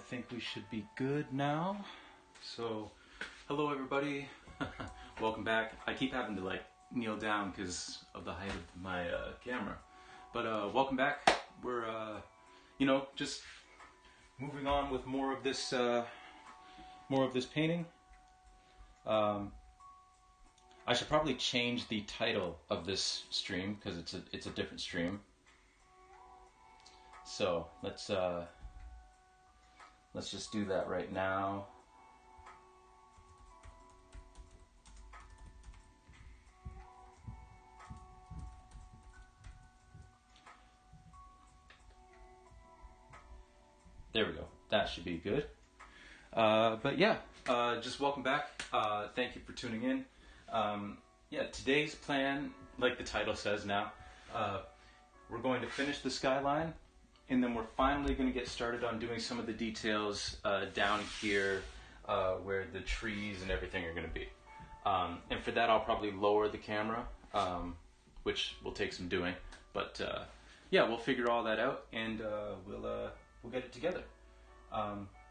think we should be good now. So, hello everybody. Welcome back. I keep having to like kneel down because of the height of my camera. But welcome back. We're just moving on with more of this painting. I should probably change the title of this stream because it's a different stream. So let's just do that right now. There we go. That should be good. But yeah, just welcome back. Thank you for tuning in. Yeah, today's plan, like the title says now, we're going to finish the Skyline, and then we're finally going to get started on doing some of the details down here where the trees and everything are going to be. And for that, I'll probably lower the camera, which will take some doing. But yeah, we'll figure all that out, and we'll get it together.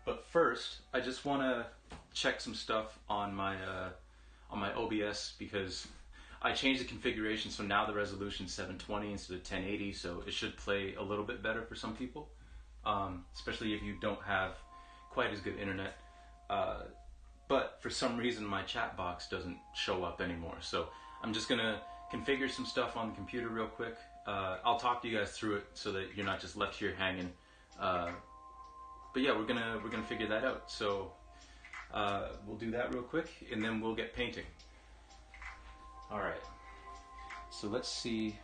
But first, I just want to check some stuff on my OBS because I changed the configuration, so now the resolution is 720 instead of 1080, so it should play a little bit better for some people, especially if you don't have quite as good internet. But for some reason, my chat box doesn't show up anymore, so I'm just gonna configure some stuff on the computer real quick. I'll talk to you guys through it so that you're not just left here hanging. But yeah, we're gonna figure that out. So we'll do that real quick, and then we'll get painting. All right. So let's see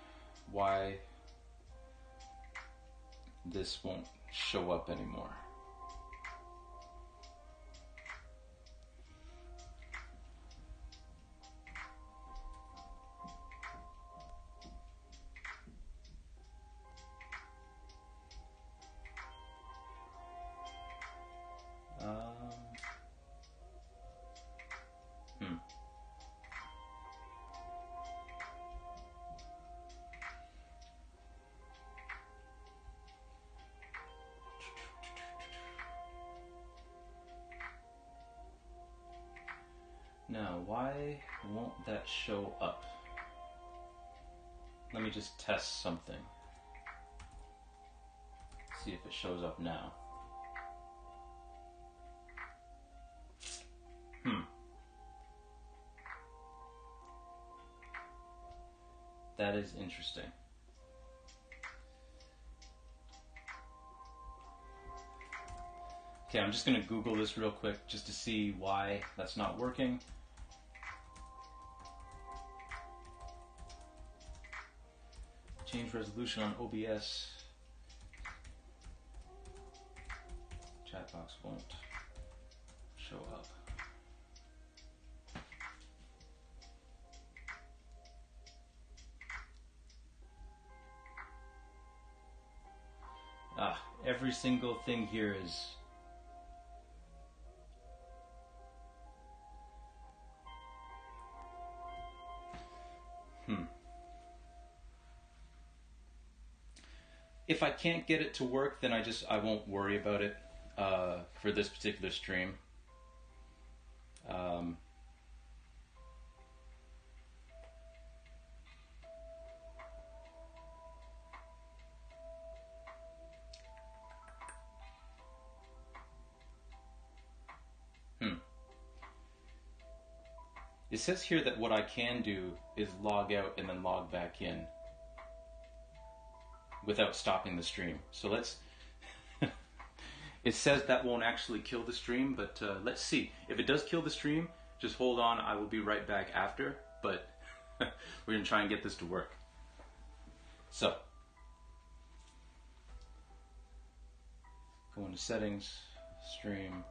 why this won't show up anymore. Now, why won't that show up? Let me just test something. See if it shows up now. That is interesting. Okay, I'm just going to Google this real quick just to see why that's not working. Change resolution on OBS. Chat box won't show up. Every single thing here is If I can't get it to work, then I won't worry about it for this particular stream. It says here that what I can do is log out and then log back in without stopping the stream. So let's, it says that won't actually kill the stream, but let's see. If it does kill the stream, just hold on, I will be right back after, but we're gonna try and get this to work. So, go into settings, stream.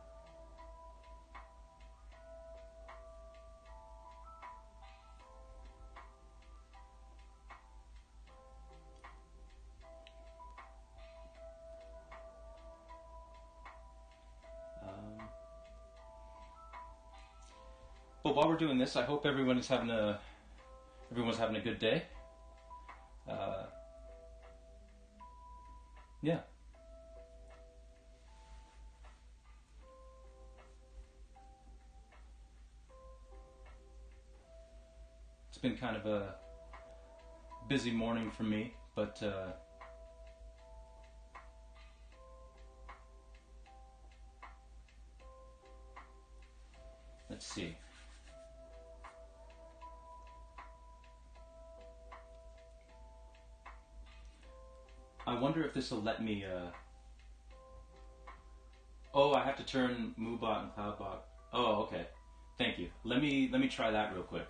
But while we're doing this, I hope everyone's having a good day. Yeah. been kind of a busy morning for me, but let's see. I wonder if this will let me. Oh, I have to turn MooBot and CloudBot. Oh, okay. Thank you. Let me try that real quick.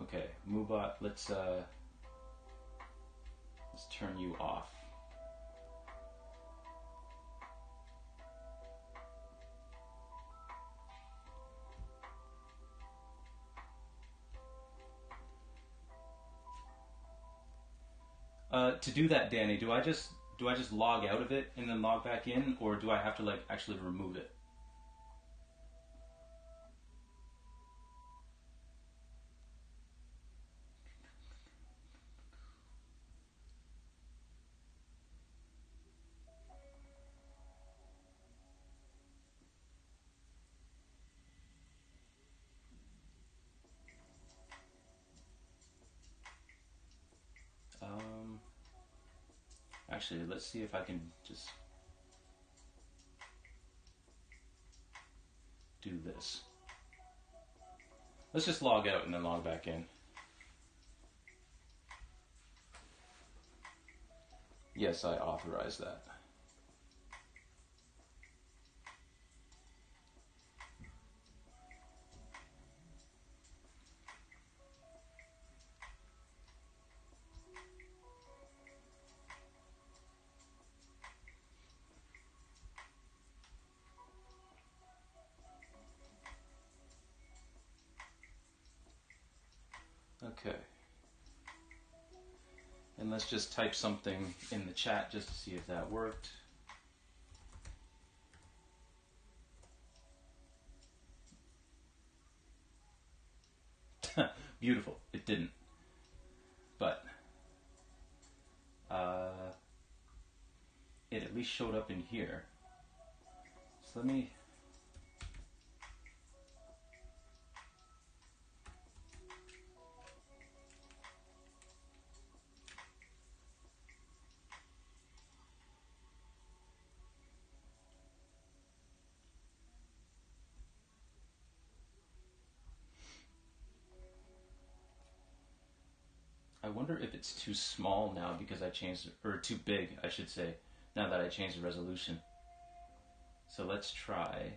Okay, MooBot. Let's turn you off. To do that, Danny, do I just log out of it and then log back in, or do I have to like actually remove it? Actually, let's see if I can just do this. Let's just log out and then log back in. Yes, I authorize that. Okay. And let's just type something in the chat just to see if that worked. Beautiful. It didn't. But it at least showed up in here. So let me... I wonder if it's too small now because I changed, or too big, I should say, now that I changed the resolution. So let's try.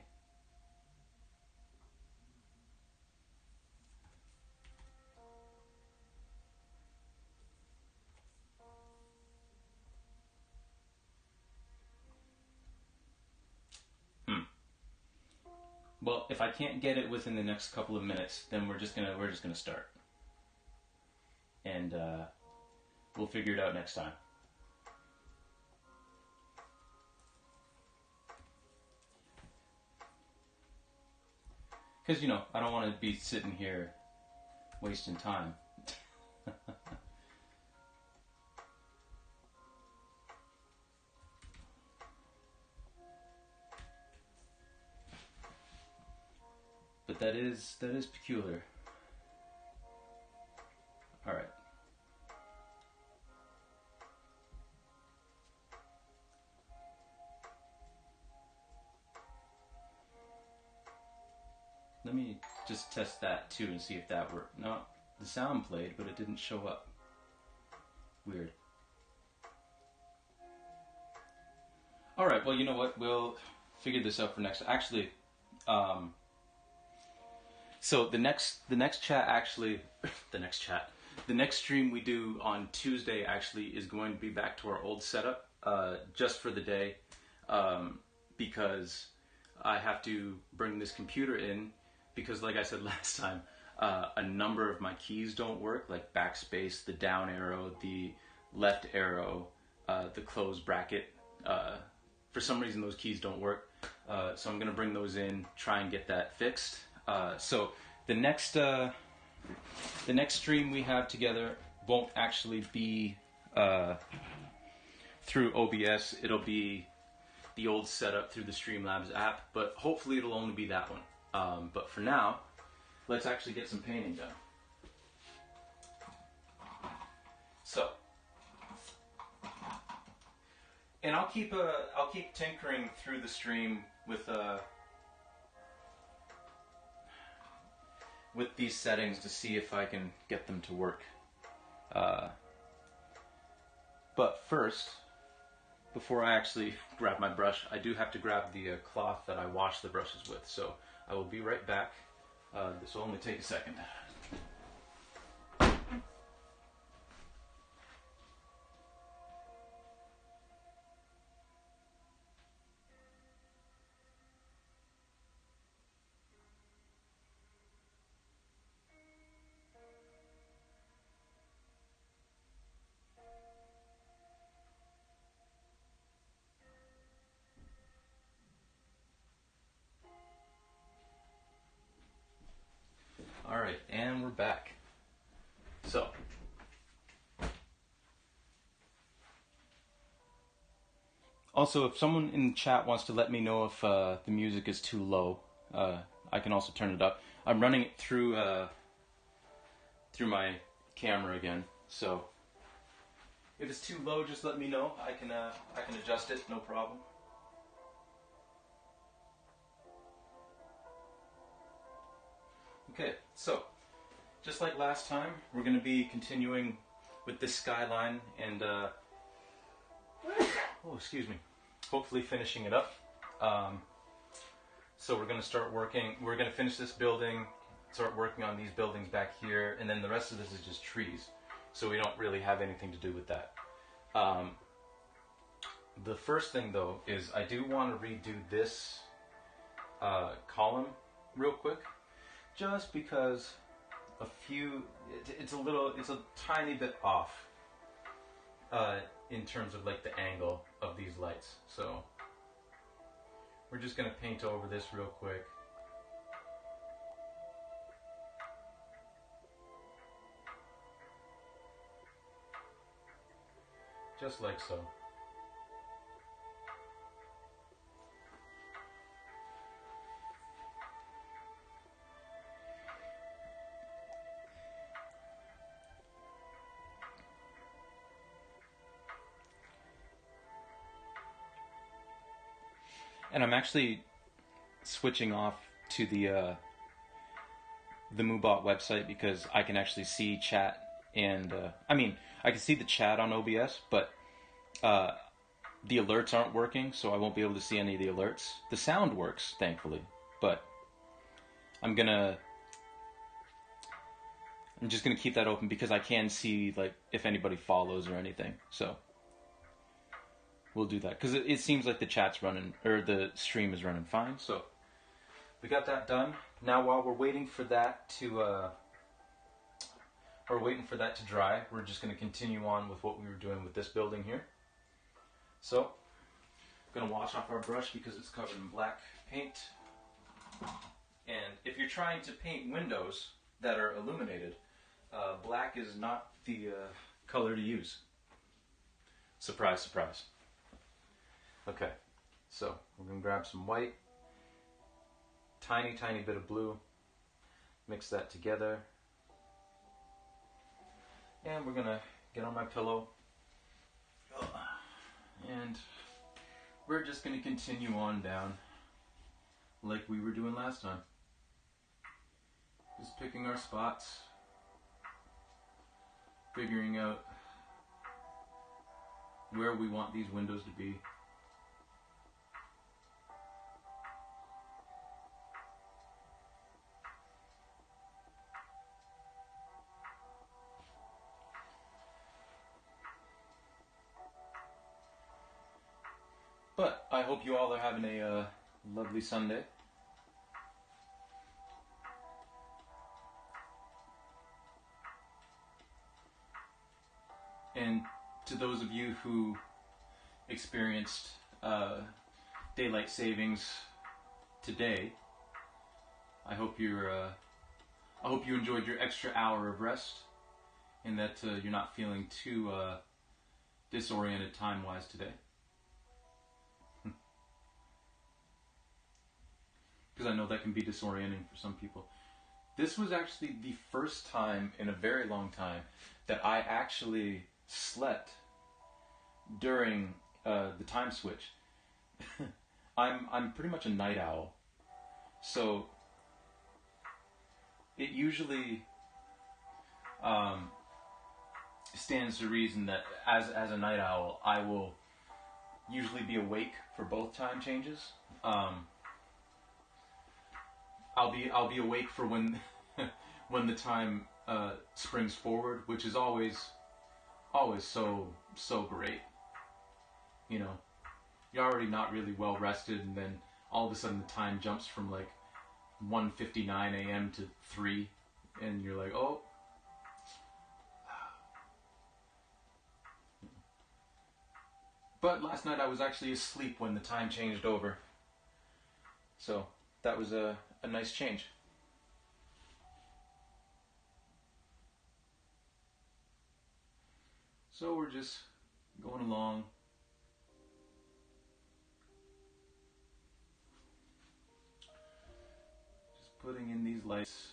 Well, if I can't get it within the next couple of minutes, then we're just gonna start, and we'll figure it out next time. Because, you know, I don't want to be sitting here wasting time. But that is peculiar. All right. Let me just test that too and see if that worked. No, the sound played, but it didn't show up. Weird. All right. Well, you know what? We'll figure this out for next. Actually, so the next chat actually, the next stream we do on Tuesday actually is going to be back to our old setup, just for the day, because I have to bring this computer in, because like I said last time, a number of my keys don't work, like backspace, the down arrow, the left arrow, the close bracket. For some reason those keys don't work, so I'm going to bring those in, try and get that fixed. So the next the next stream we have together won't actually be through OBS. It'll be the old setup through the Streamlabs app, but hopefully it'll only be that one. But for now, let's actually get some painting done. So, and I'll keep tinkering through the stream with these settings to see if I can get them to work. But first, before I actually grab my brush, I do have to grab the cloth that I wash the brushes with. So I will be right back. This will only take a second. Alright, and we're back. So, also if someone in the chat wants to let me know if the music is too low, I can also turn it up. I'm running it through my camera again, so if it's too low, just let me know. I can adjust it, no problem. Okay, so just like last time, we're going to be continuing with this Skyline and oh, excuse me, hopefully finishing it up. So we're going to start working. We're going to finish this building, start working on these buildings back here, and then the rest of this is just trees. So we don't really have anything to do with that. The first thing though is I do want to redo this column real quick. Just because it's a tiny bit off in terms of like the angle of these lights. So we're just going to paint over this real quick. Just like so. And I'm actually switching off to the Moobot website because I can actually see chat and I mean I can see the chat on OBS, but the alerts aren't working, so I won't be able to see any of the alerts. The sound works, thankfully, but I'm just gonna keep that open because I can see like if anybody follows or anything. So we'll do that because it seems like the chat's running or the stream is running fine. So we got that done. Now while we're waiting for that to dry, we're just going to continue on with what we were doing with this building here. So I'm going to wash off our brush because it's covered in black paint. And if you're trying to paint windows that are illuminated, black is not the color to use. Surprise, surprise. Okay, so we're going to grab some white, tiny bit of blue, mix that together, and we're going to get on my pillow, and we're just going to continue on down like we were doing last time. Just picking our spots, figuring out where we want these windows to be. But I hope you all are having a lovely Sunday. And to those of you who experienced daylight savings today, I hope you're I hope you enjoyed your extra hour of rest and that you're not feeling too disoriented time-wise today. Because I know that can be disorienting for some people. This was actually the first time in a very long time that I actually slept during the time switch. I'm pretty much a night owl, so it usually stands to reason that as a night owl, I will usually be awake for both time changes. I'll be awake for when when the time springs forward, which is always so great. You know, you're already not really well rested, and then all of a sudden the time jumps from like 1:59 a.m. to 3, and you're like, oh. But last night I was actually asleep when the time changed over, so that was a nice change. So we're just going along. Just putting in these lights.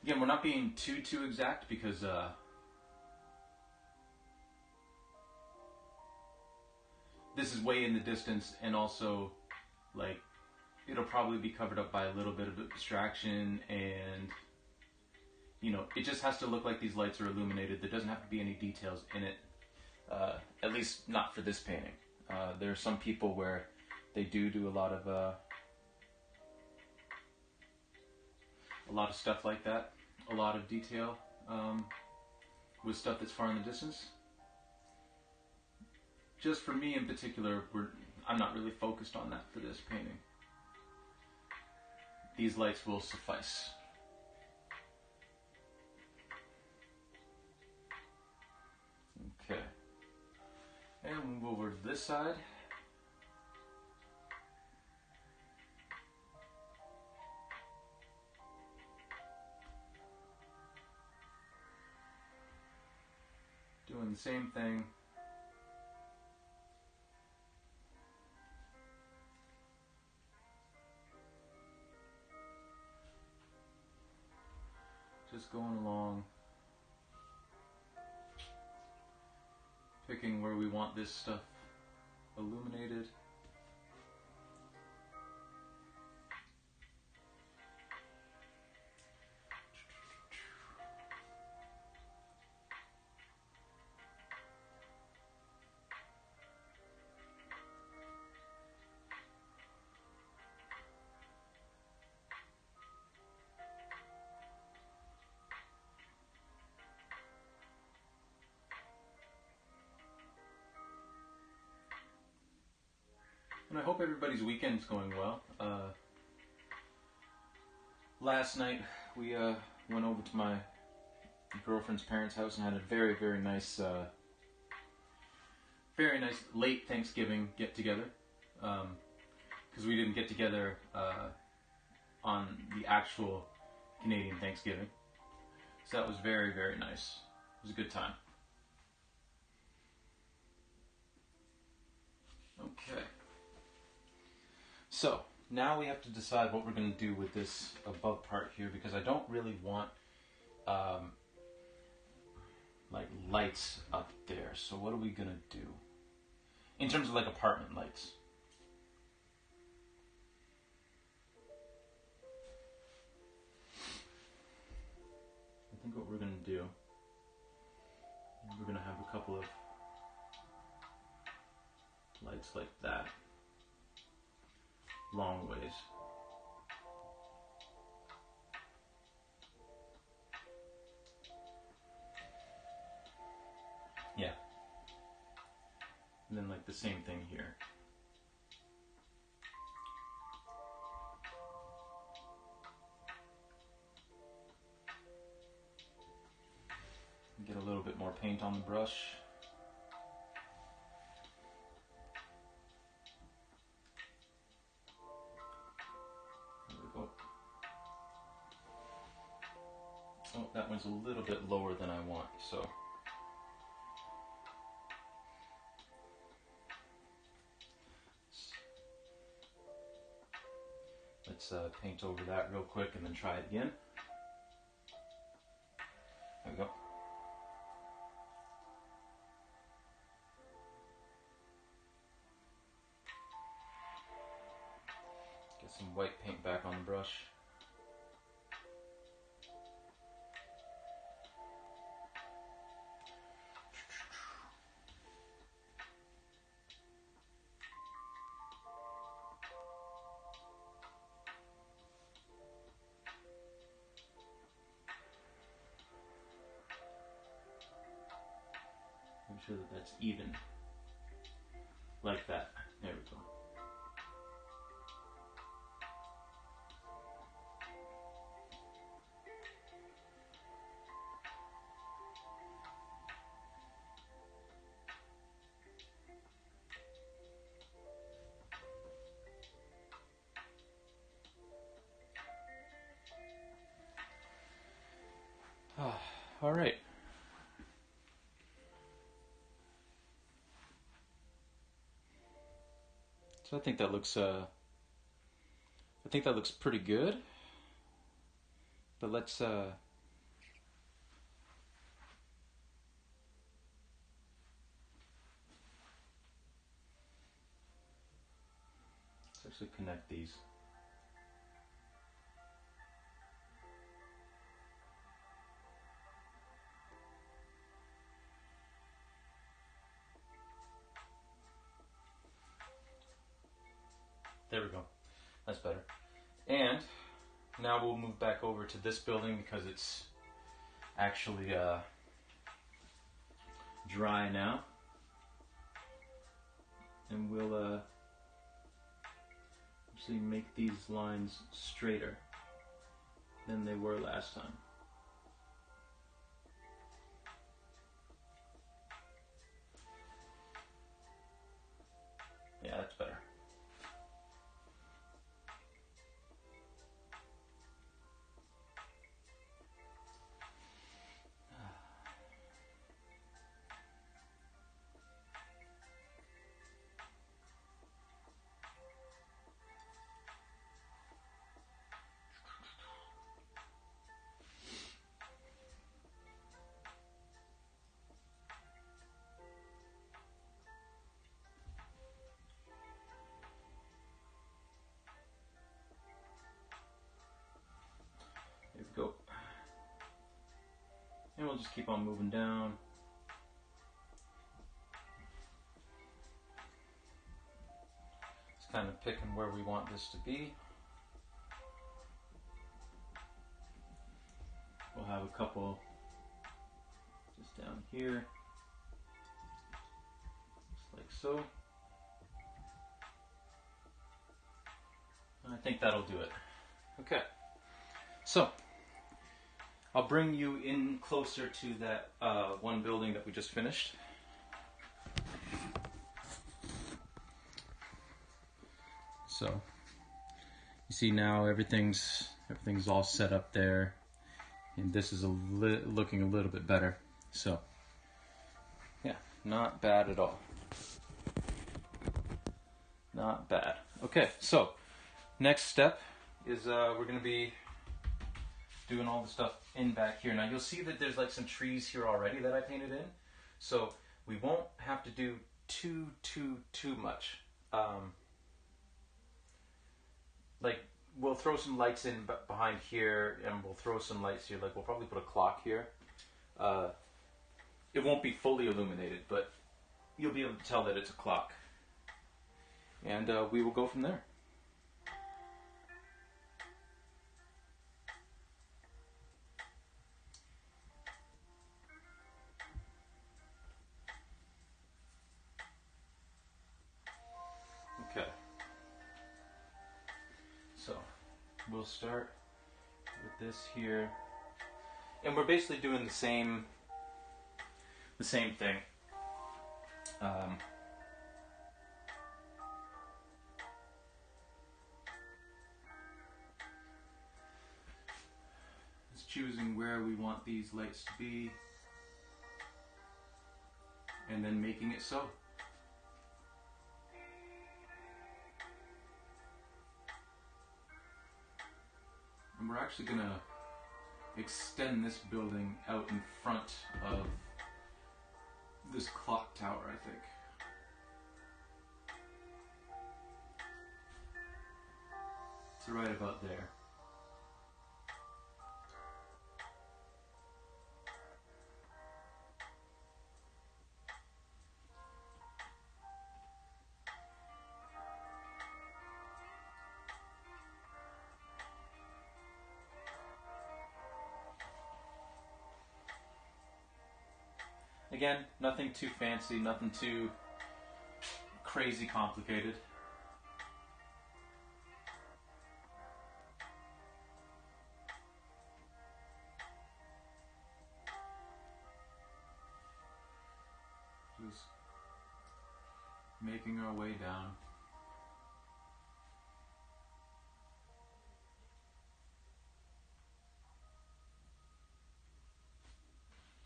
Again, we're not being too exact because this is way in the distance, and also like it'll probably be covered up by a little bit of abstraction, and you know, it just has to look like these lights are illuminated. There doesn't have to be any details in it, at least not for this painting. There are some people where they do a lot of stuff like that, a lot of detail with stuff that's far in the distance. Just for me in particular, I'm not really focused on that for this painting. These lights will suffice. Okay. And we'll move over to this side. Doing the same thing. Just going along, picking where we want this stuff illuminated. And I hope everybody's weekend's going well. Last night we went over to my girlfriend's parents' house and had a very nice late Thanksgiving get together. Because we didn't get together on the actual Canadian Thanksgiving. So that was very nice. It was a good time. Okay. So, now we have to decide what we're going to do with this above part here, because I don't really want like lights up there. So what are we going to do? In terms of like apartment lights. I think what we're going to do, we're going to have a couple of lights like that. Long ways. Yeah. And then like the same thing here. Get a little bit more paint on the brush. Oh, that one's a little bit lower than I want, so. Let's paint over that real quick and then try it again. There we go. Get some white paint back on the brush. Make sure that that's even. Like that. There we go. All right. So I think that looks pretty good. But let's actually connect these. There we go. That's better. And now we'll move back over to this building because it's actually dry now. And we'll actually make these lines straighter than they were last time. Yeah, that's better. There we go. And we'll just keep on moving down. Just kind of picking where we want this to be. We'll have a couple just down here, just like so. And I think that'll do it. Okay, so I'll bring you in closer to that one building that we just finished. So you see now everything's all set up there, and this is looking a little bit better. So yeah, not bad at all. Not bad. Okay, so next step is we're going to be doing all the stuff in back here. Now you'll see that there's like some trees here already that I painted in, so we won't have to do too much. Like we'll throw some lights in behind here, and we'll throw some lights here. Like we'll probably put a clock here. It won't be fully illuminated, but you'll be able to tell that it's a clock, and we will go from there. Okay, so we'll start with this here, and we're basically doing the same thing. Let's just choosing where we want these lights to be and then making it so. And we're actually going to extend this building out in front of this clock tower, I think. It's right about there. Again, nothing too fancy, nothing too crazy complicated. Just making our way down.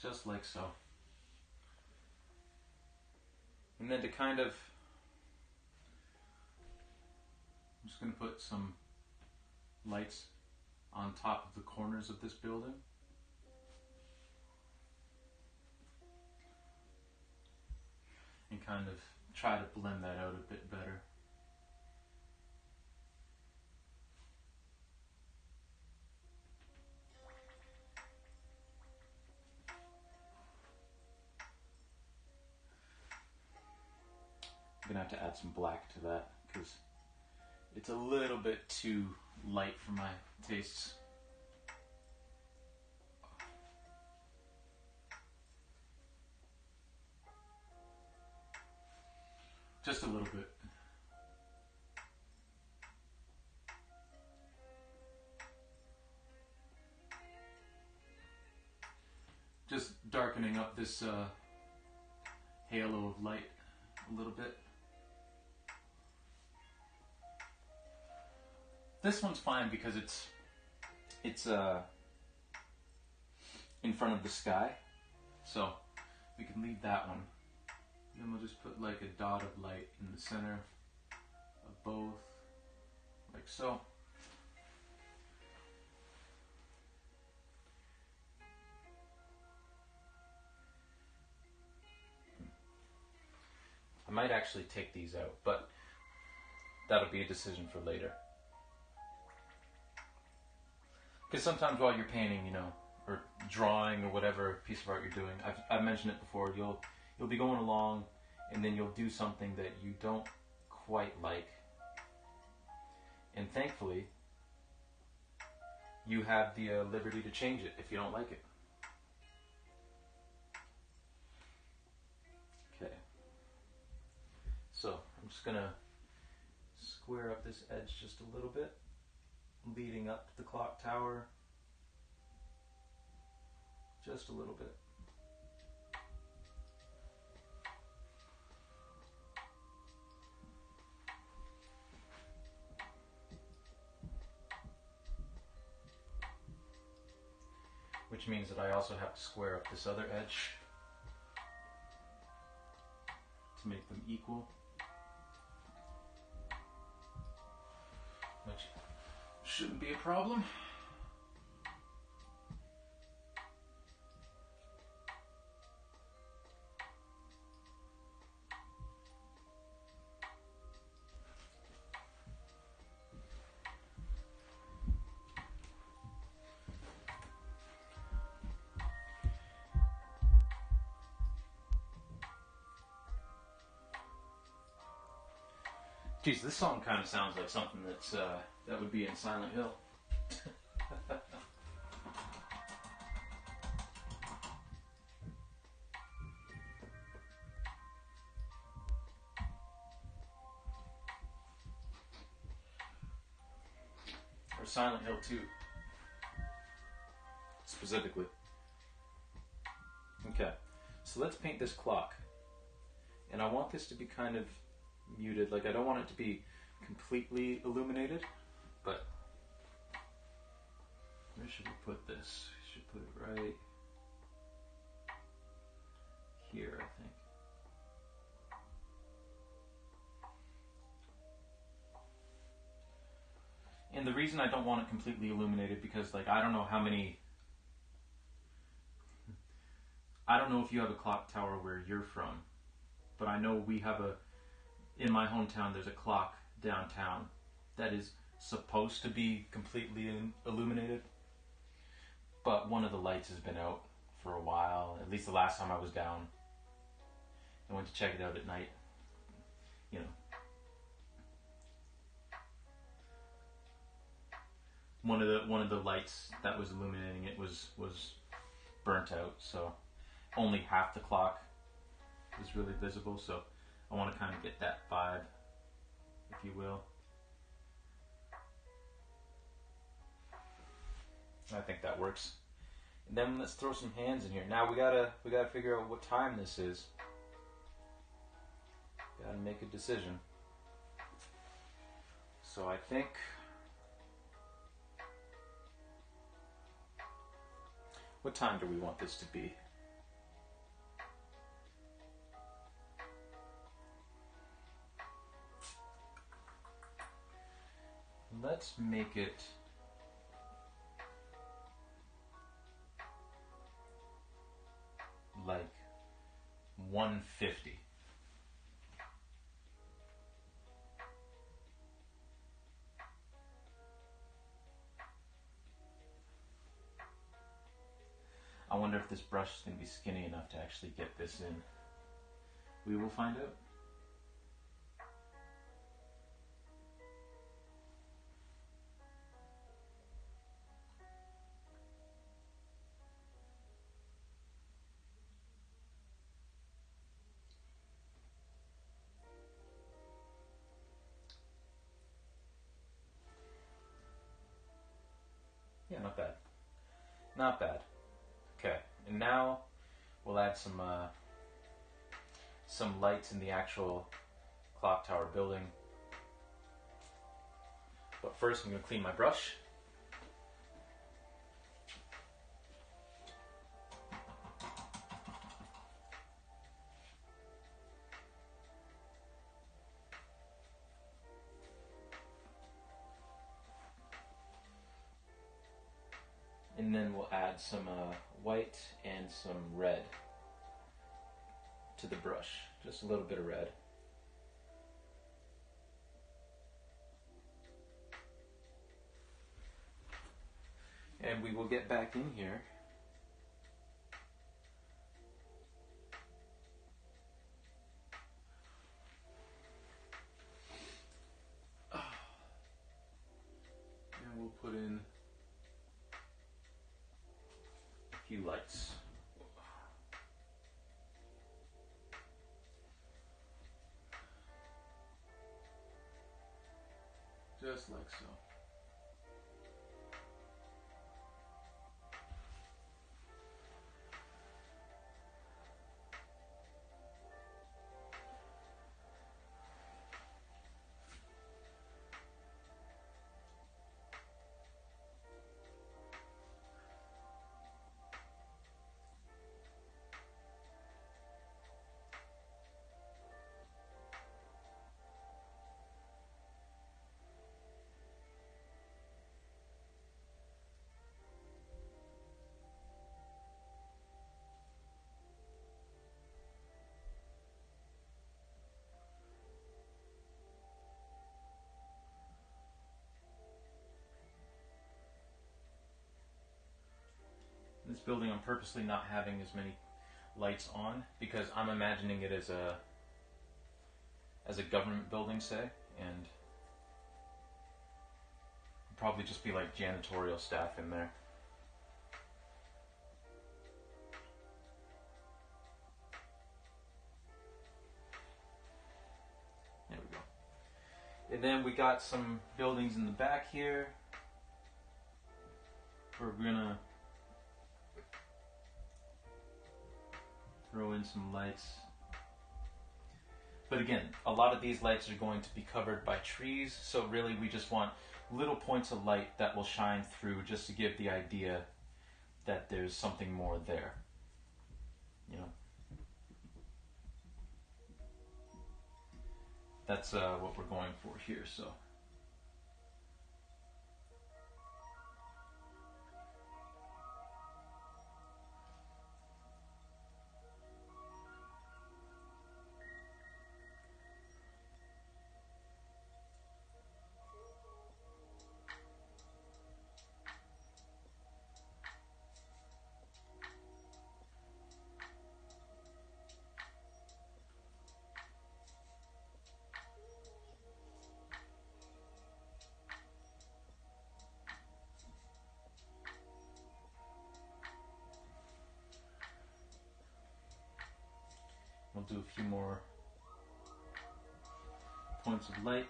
Just like so. And then to kind of, I'm just going to put some lights on top of the corners of this building. And kind of try to blend that out a bit better. I'm gonna have to add some black to that because it's a little bit too light for my tastes. Just a little bit. Just darkening up this halo of light a little bit. This one's fine because it's in front of the sky, so we can leave that one. Then we'll just put like a dot of light in the center of both, like so. I might actually take these out, but that'll be a decision for later. Because sometimes while you're painting, you know, or drawing or whatever piece of art you're doing, I've mentioned it before, you'll be going along and then you'll do something that you don't quite like. And thankfully, you have the liberty to change it if you don't like it. Okay. So I'm just going to square up this edge just a little bit, leading up to the clock tower. Just a little bit. Which means that I also have to square up this other edge to make them equal. Which shouldn't be a problem. Geez, this song kind of sounds like something that's that would be in Silent Hill. Or Silent Hill 2, specifically. Okay, so let's paint this clock. And I want this to be kind of muted, like I don't want it to be completely illuminated, but Where should we put this? We should put it right here, I think. And the reason I don't want it completely illuminated, because like I don't know if you have a clock tower where you're from, but I know we have in my hometown there's a clock downtown that is supposed to be completely illuminated, but one of the lights has been out for a while, at least the last time I was down. I went to check it out at night, you know. One of the lights that was illuminating it was burnt out, so only half the clock is really visible. So I want to kind of get that vibe, if you will. I think that works. And then let's throw some hands in here. Now we gotta figure out what time this is. Gotta make a decision. So I think what time do we want this to be? Let's make it like 1:50. I wonder if this brush is going to be skinny enough to actually get this in. We will find out. Yeah, not bad. Not bad. Okay, and now we'll add some lights in the actual clock tower building. But first I'm going to clean my brush. And then we'll add some white and some red to the brush. Just a little bit of red. And we will get back in here. And we'll put in a few lights. Just like so. This building I'm purposely not having as many lights on because I'm imagining it as a government building, say, and probably just be like janitorial staff in there. There we go. And then we got some buildings in the back here. We're gonna throw in some lights. But again, a lot of these lights are going to be covered by trees, so really we just want little points of light that will shine through just to give the idea that there's something more there. You know, that's what we're going for here. So. We'll do a few more points of light.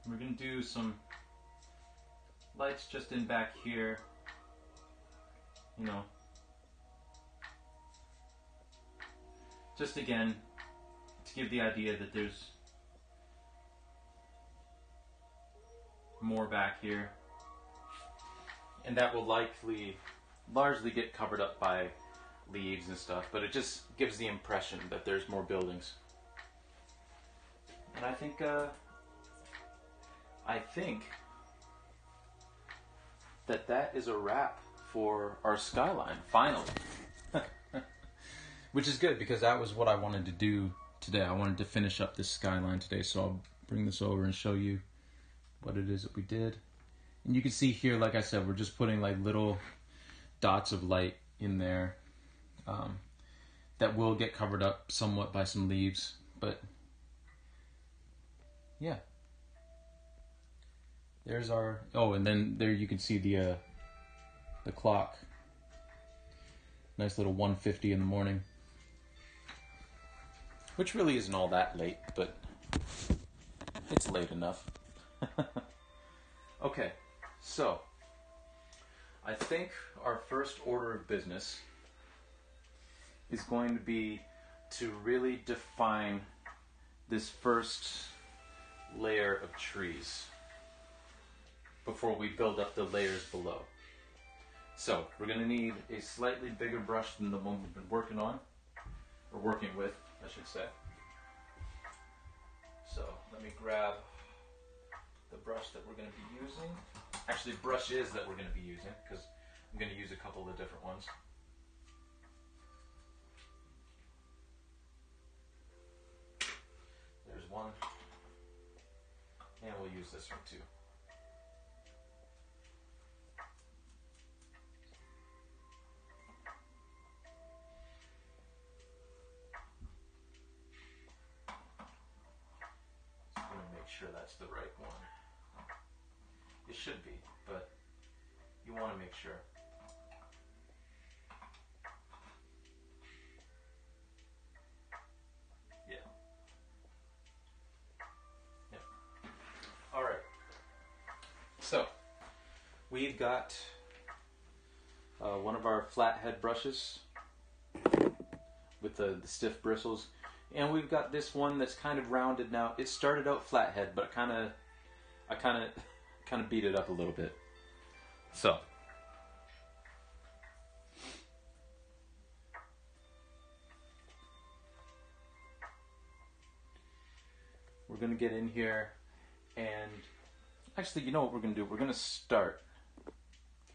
We're going to do some lights just in back here, you know, just again to give the idea that there's more back here, and that will largely get covered up by leaves and stuff, but it just gives the impression that there's more buildings. And I think that is a wrap for our Skyline, finally. Which is good, because that was what I wanted to do today. I wanted to finish up this Skyline today, so I'll bring this over and show you what it is that we did. And you can see here, like I said, we're just putting like little dots of light in there that will get covered up somewhat by some leaves, but yeah. There's our, oh, and then there you can see the clock. Nice little 1:50 in the morning. Which really isn't all that late, but it's late enough. Okay, so I think our first order of business is going to be to really define this first layer of trees before we build up the layers below. So we're going to need a slightly bigger brush than the one we've been working on, or working with, I should say. So let me grab the brush that we're going to be using. Actually, brushes that we're going to be using, because I'm going to use a couple of different ones. There's one, and we'll use this one too. Sure that's the right one. It should be, but you want to make sure. Yeah. Yeah. All right. So we've got one of our flathead brushes with the stiff bristles. And we've got this one that's kind of rounded now. It started out flathead, but I kind of beat it up a little bit. So we're gonna get in here, and actually, you know what we're gonna do? We're gonna start.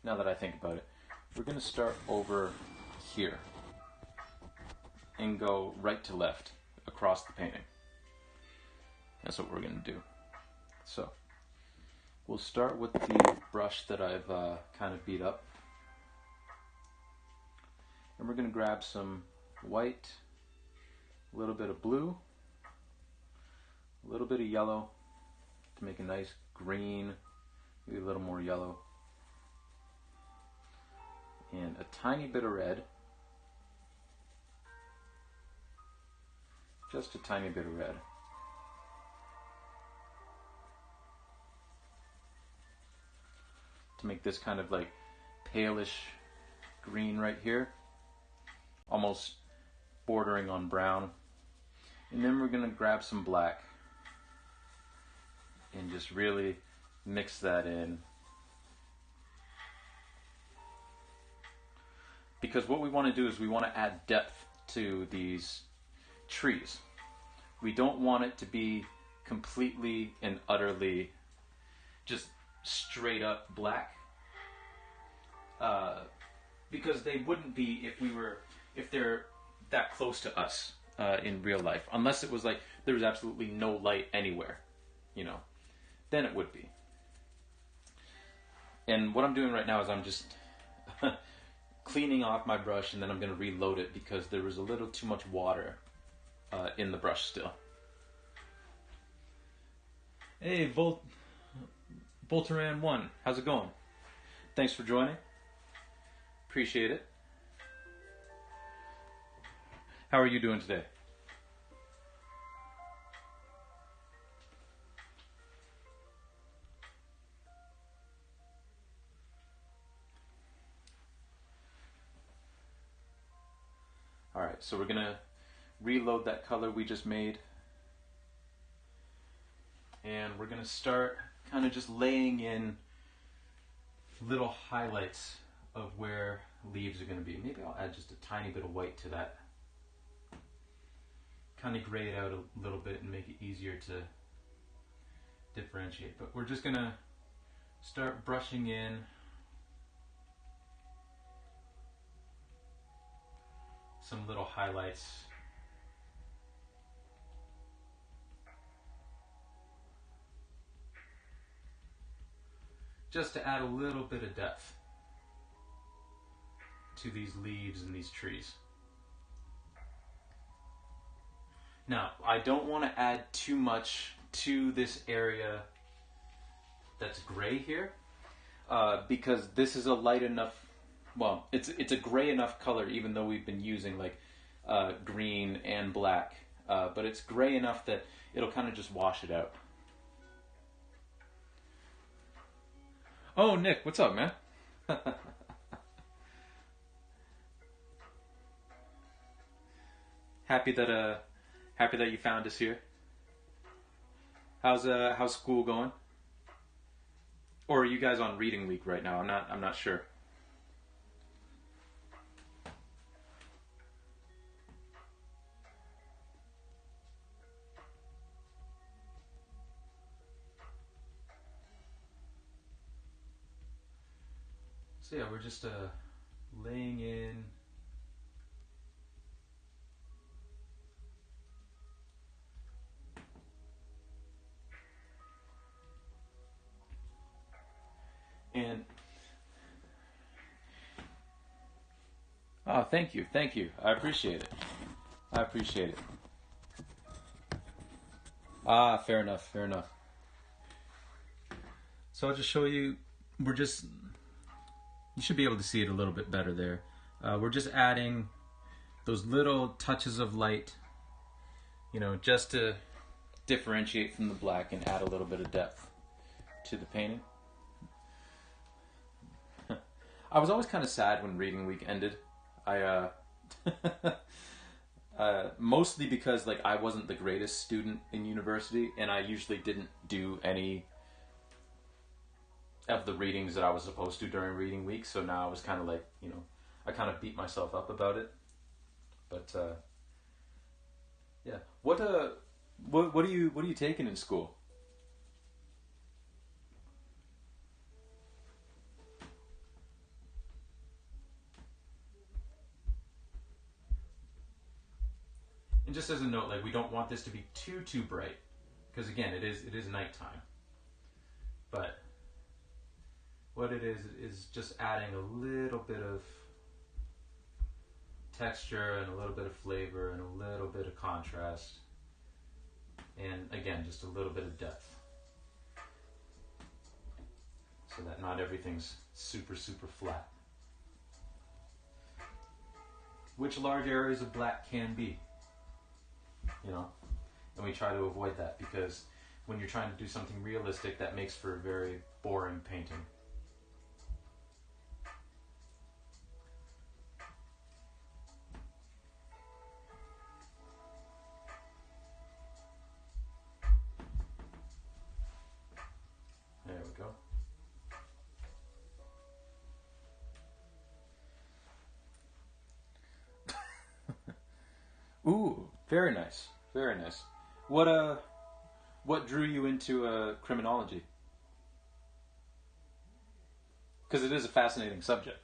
Now that I think about it, we're gonna start over here and go right to left across the painting. That's what we're going to do. So we'll start with the brush that I've kind of beat up, and we're going to grab some white, a little bit of blue, a little bit of yellow to make a nice green, maybe a little more yellow, and a tiny bit of red. Just a tiny bit of red. To make this kind of like palish green right here, almost bordering on brown. And then we're going to grab some black and just really mix that in. Because what we want to do is we want to add depth to these trees. We don't want it to be completely and utterly just straight up black, because they wouldn't be if they're that close to us in real life, unless it was like there was absolutely no light anywhere, you know, then it would be. And what I'm doing right now is I'm just cleaning off my brush, and then I'm going to reload it because there was a little too much water in the brush still. Hey, Voltaran1, how's it going? Thanks for joining. Appreciate it. How are you doing today? Alright, so we're going to reload that color we just made. And we're going to start kind of just laying in little highlights of where leaves are going to be. Maybe I'll add just a tiny bit of white to that. Kind of gray it out a little bit and make it easier to differentiate. But we're just going to start brushing in some little highlights. Just to add a little bit of depth to these leaves and these trees. Now, I don't want to add too much to this area that's gray here, because this is a light enough, well, it's a gray enough color, even though we've been using like green and black, but it's gray enough that it'll kind of just wash it out. Oh, Nick, what's up, man? Happy that you found us here. How's school going? Or are you guys on reading week right now? I'm not sure. So yeah, we're just laying in and oh, thank you. I appreciate it. Ah, fair enough. So I'll just show you. You should be able to see it a little bit better there. We're just adding those little touches of light, you know, just to differentiate from the black and add a little bit of depth to the painting. I was always kind of sad when reading week ended. Mostly because like I wasn't the greatest student in university, and I usually didn't do any of the readings that I was supposed to during reading week. So now I was kind of like, you know, I kind of beat myself up about it. But yeah, what are you taking in school? And just as a note, like we don't want this to be too bright, because again, it is nighttime. But what it is just adding a little bit of texture and a little bit of flavor and a little bit of contrast, and again, just a little bit of depth. so that not everything's super, super flat. Which large areas of black can be, you know, and we try to avoid that because when you're trying to do something realistic, that makes for a very boring painting. There we go. Ooh, very nice, very nice. What drew you into criminology? Because it is a fascinating subject.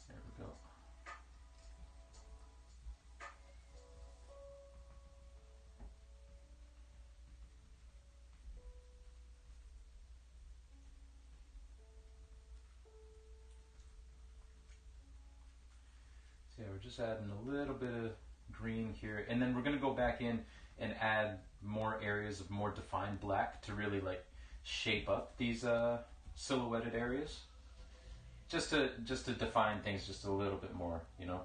There we go. So yeah, we're just adding a little bit of green here, and then we're going to go back in and add more areas of more defined black to really like shape up these silhouetted areas, just to define things just a little bit more, you know.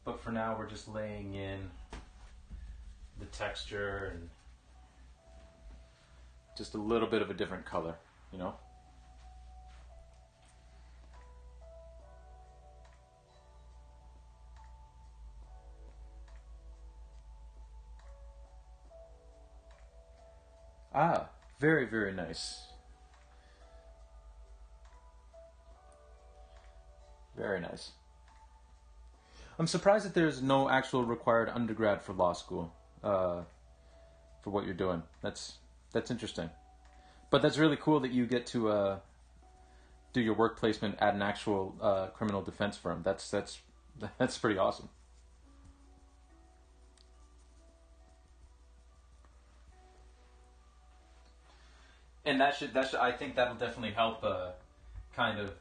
But for now, we're just laying in the texture and just a little bit of a different color, you know. Ah, very, very nice. Very nice. I'm surprised that there's no actual required undergrad for law school, for what you're doing. That's interesting. But that's really cool that you get to do your work placement at an actual criminal defense firm. That's pretty awesome. And that should I think that'll definitely help kind of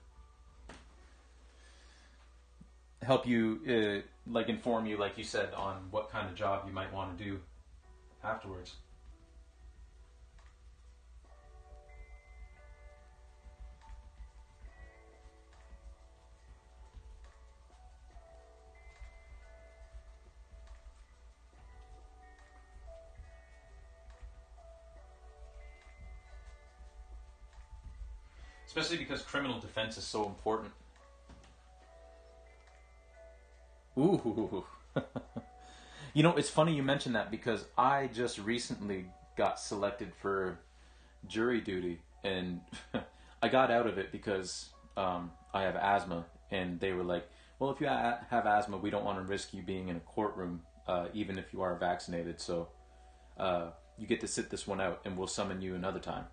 help you like inform you, like you said, on what kind of job you might want to do afterwards. Especially because criminal defense is so important. Ooh. You know, it's funny you mentioned that because I just recently got selected for jury duty, and I got out of it because I have asthma, and they were like, well, if you have asthma, we don't want to risk you being in a courtroom, even if you are vaccinated, so you get to sit this one out, and we'll summon you another time.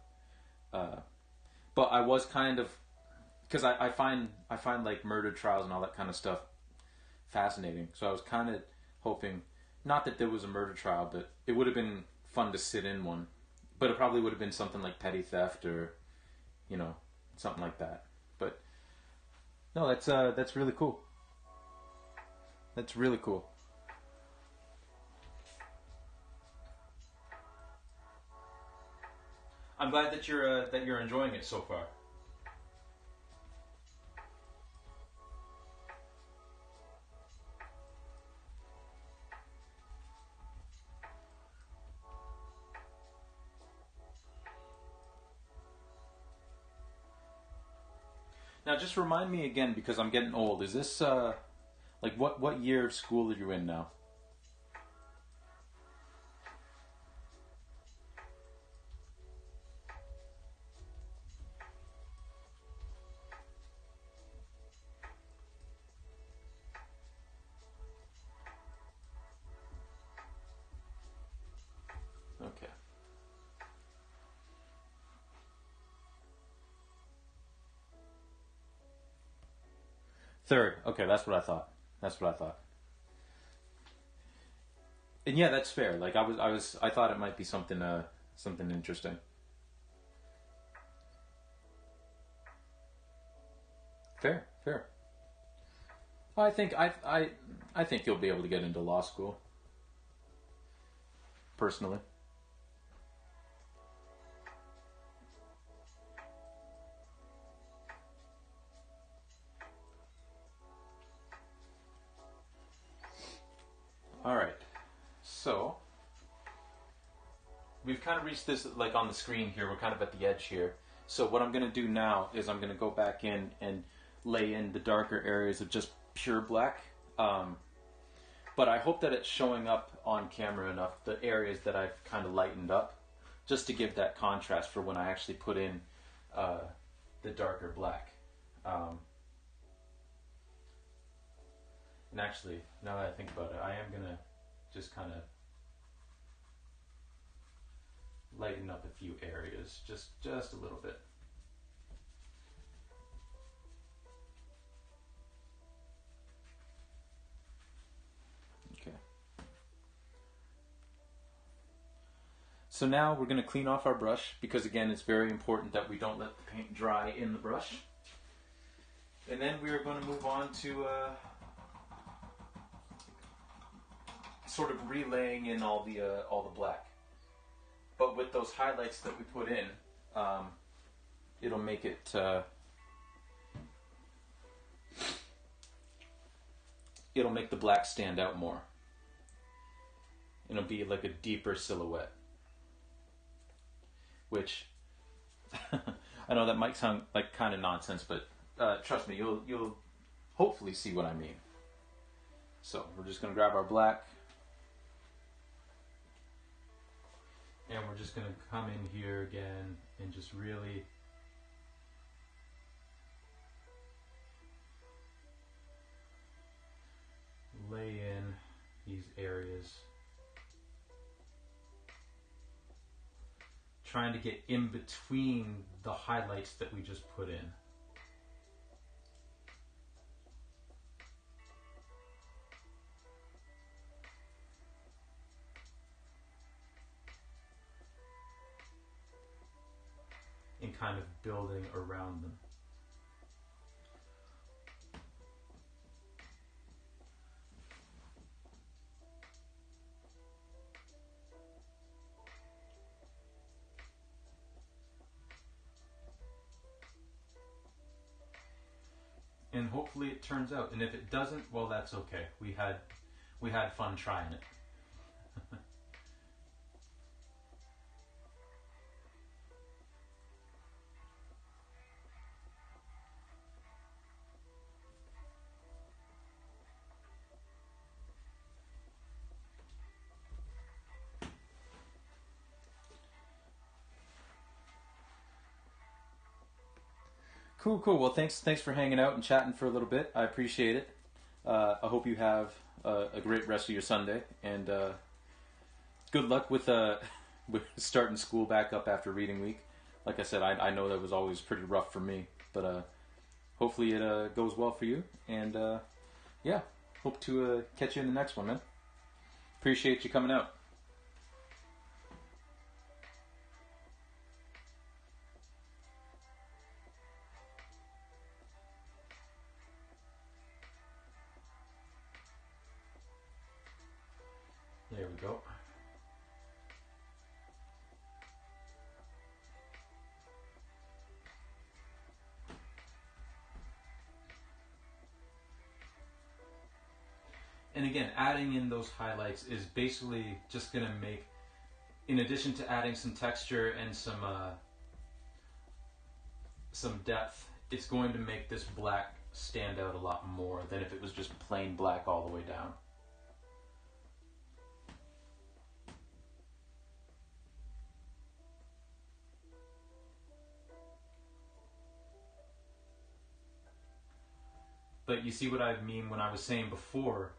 But I was kind of, because I find like murder trials and all that kind of stuff fascinating. So I was kind of hoping, not that there was a murder trial, but it would have been fun to sit in one. But it probably would have been something like petty theft or, you know, something like that. But no, that's really cool. That's really cool. I'm glad that you're enjoying it so far. Now, just remind me again, because I'm getting old. Is this like what year of school are you in now? Third. Okay, that's what I thought. That's what I thought. And yeah, that's fair. Like I thought it might be something something interesting. Fair, fair. I think you'll be able to get into law school. Personally. All right. So we've kind of reached this, like on the screen here. We're kind of at the edge here. So what I'm going to do now is I'm going to go back in and lay in the darker areas of just pure black. But I hope that it's showing up on camera enough, the areas that I've kind of lightened up, just to give that contrast for when I actually put in the darker black. And actually, now that I think about it, I am going to just kind of lighten up a few areas, just a little bit. Okay. So now we're going to clean off our brush, because again, it's very important that we don't let the paint dry in the brush. And then we are going to move on to sort of relaying in all the black. But with those highlights that we put in, it'll make it it'll make the black stand out more. It'll be like a deeper silhouette. Which I know that might sound like kind of nonsense, but trust me, you'll hopefully see what I mean. So we're just going to grab our black. And we're just going to come in here again and just really lay in these areas. Trying to get in between the highlights that we just put in. And kind of building around them. And hopefully it turns out. And if it doesn't, well, that's okay. We had fun trying it. Cool. Well, thanks for hanging out and chatting for a little bit. I appreciate it. I hope you have a great rest of your Sunday, and good luck with with starting school back up after reading week. Like I said, I know that was always pretty rough for me, but hopefully it goes well for you. And yeah, hope to catch you in the next one, man. Appreciate you coming out. There we go. And again, adding in those highlights is basically just going to make, in addition to adding some texture and some depth, it's going to make this black stand out a lot more than if it was just plain black all the way down. But you see what I mean when I was saying before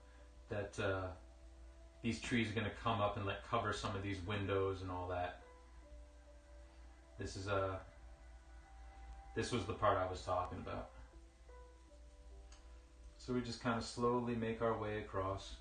that these trees are going to come up and like cover some of these windows and all that. This was the part I was talking about. So we just kind of slowly make our way across.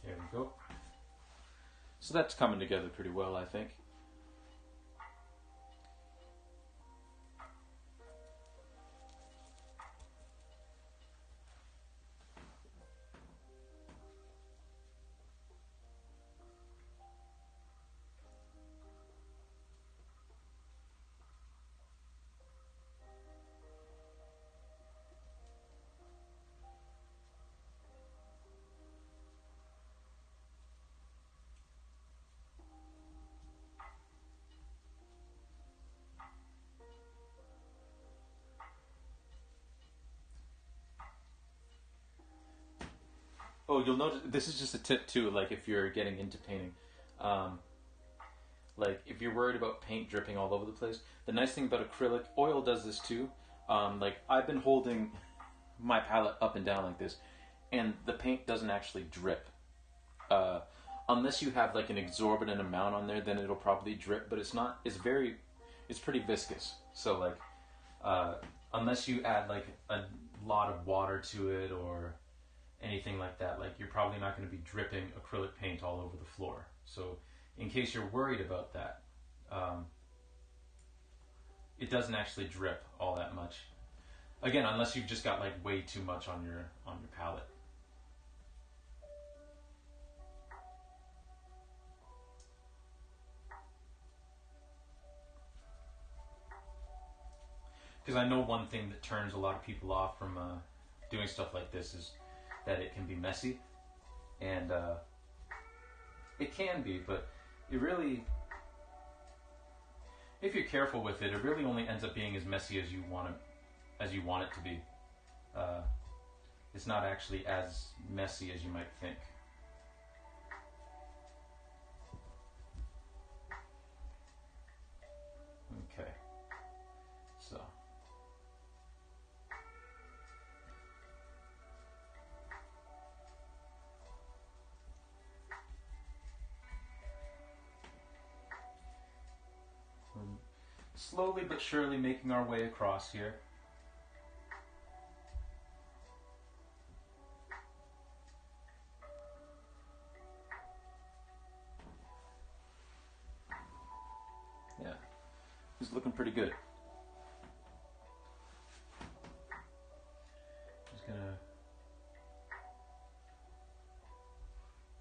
There we go. So that's coming together pretty well, I think. Oh, you'll notice, this is just a tip too, like if you're getting into painting. Like if you're worried about paint dripping all over the place, the nice thing about acrylic, oil does this too. Like I've been holding my palette up and down like this, and the paint doesn't actually drip. Unless you have like an exorbitant amount on there, then it'll probably drip, but it's not, it's pretty viscous. So like, unless you add like a lot of water to it or anything like that, like you're probably not going to be dripping acrylic paint all over the floor. So in case you're worried about that, it doesn't actually drip all that much. Again, unless you've just got like way too much on your palette. Because I know one thing that turns a lot of people off from doing stuff like this is that it can be messy, and it can be, but it really, if you're careful with it, it really only ends up being as messy as you want it to be. It's not actually as messy as you might think. Okay, so. Slowly but surely making our way across here. Yeah, he's looking pretty good. Just gonna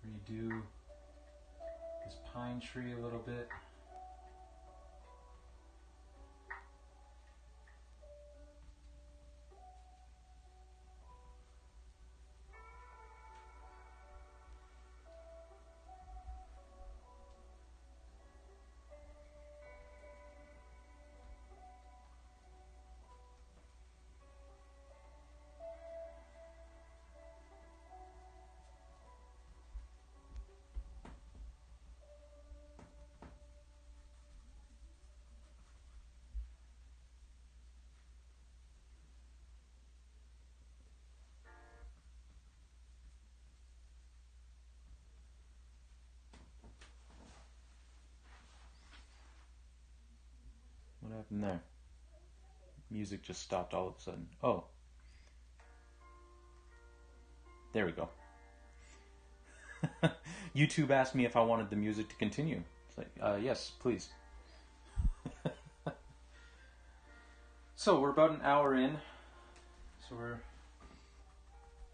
redo this pine tree a little bit. What happened there? Music just stopped all of a sudden. Oh. There we go. YouTube asked me if I wanted the music to continue. It's like, yes, please. So we're about an hour in. So we're,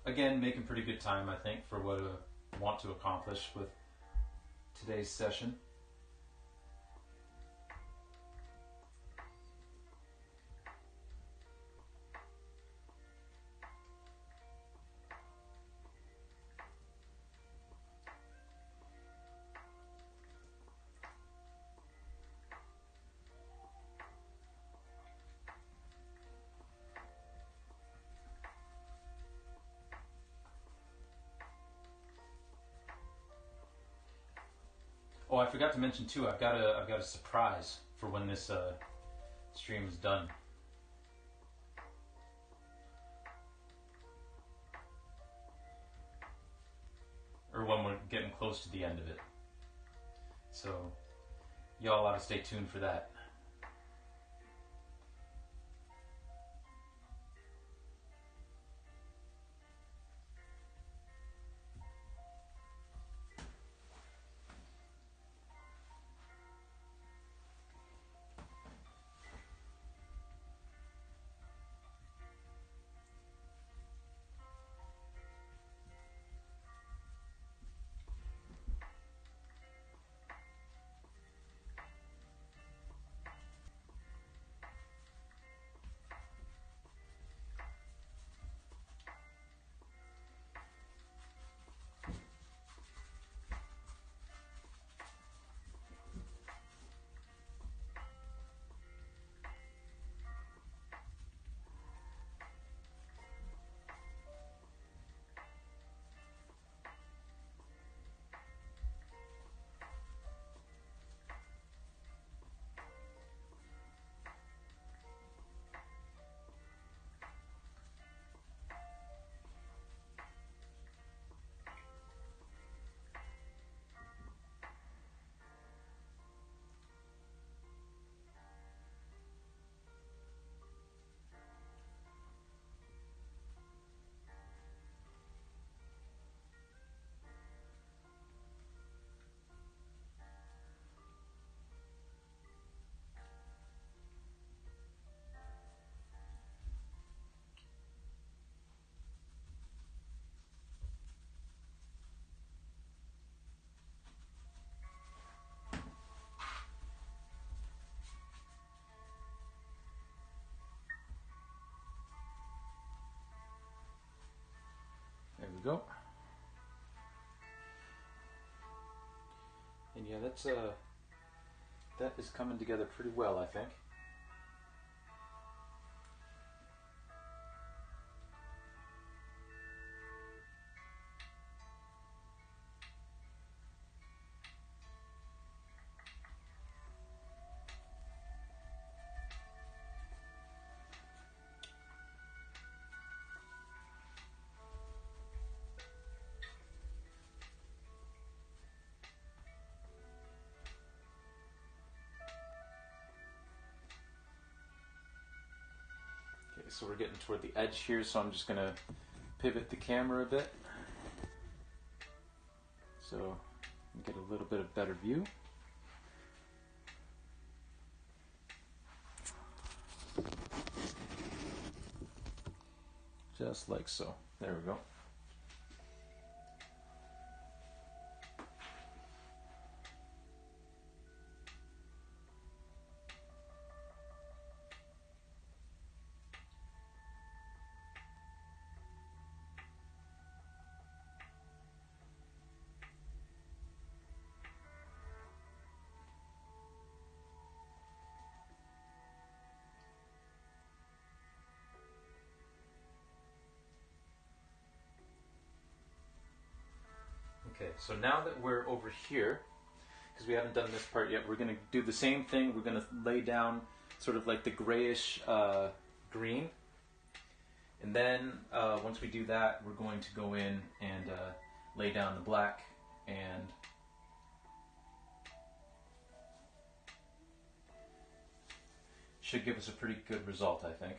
again, making pretty good time, I think, for what I want to accomplish with today's session. Oh, I forgot to mention too. I've got a surprise for when this stream is done. Or when we're getting close to the end of it. So, y'all ought to stay tuned for that. There we go. And yeah, that is coming together pretty well, I think. So we're getting toward the edge here, so I'm just going to pivot the camera a bit so get a little bit of better view. Just like so. There we go. Okay, so now that we're over here, because we haven't done this part yet, we're going to do the same thing. We're going to lay down sort of like the grayish green. And then once we do that, we're going to go in and lay down the black and should give us a pretty good result, I think.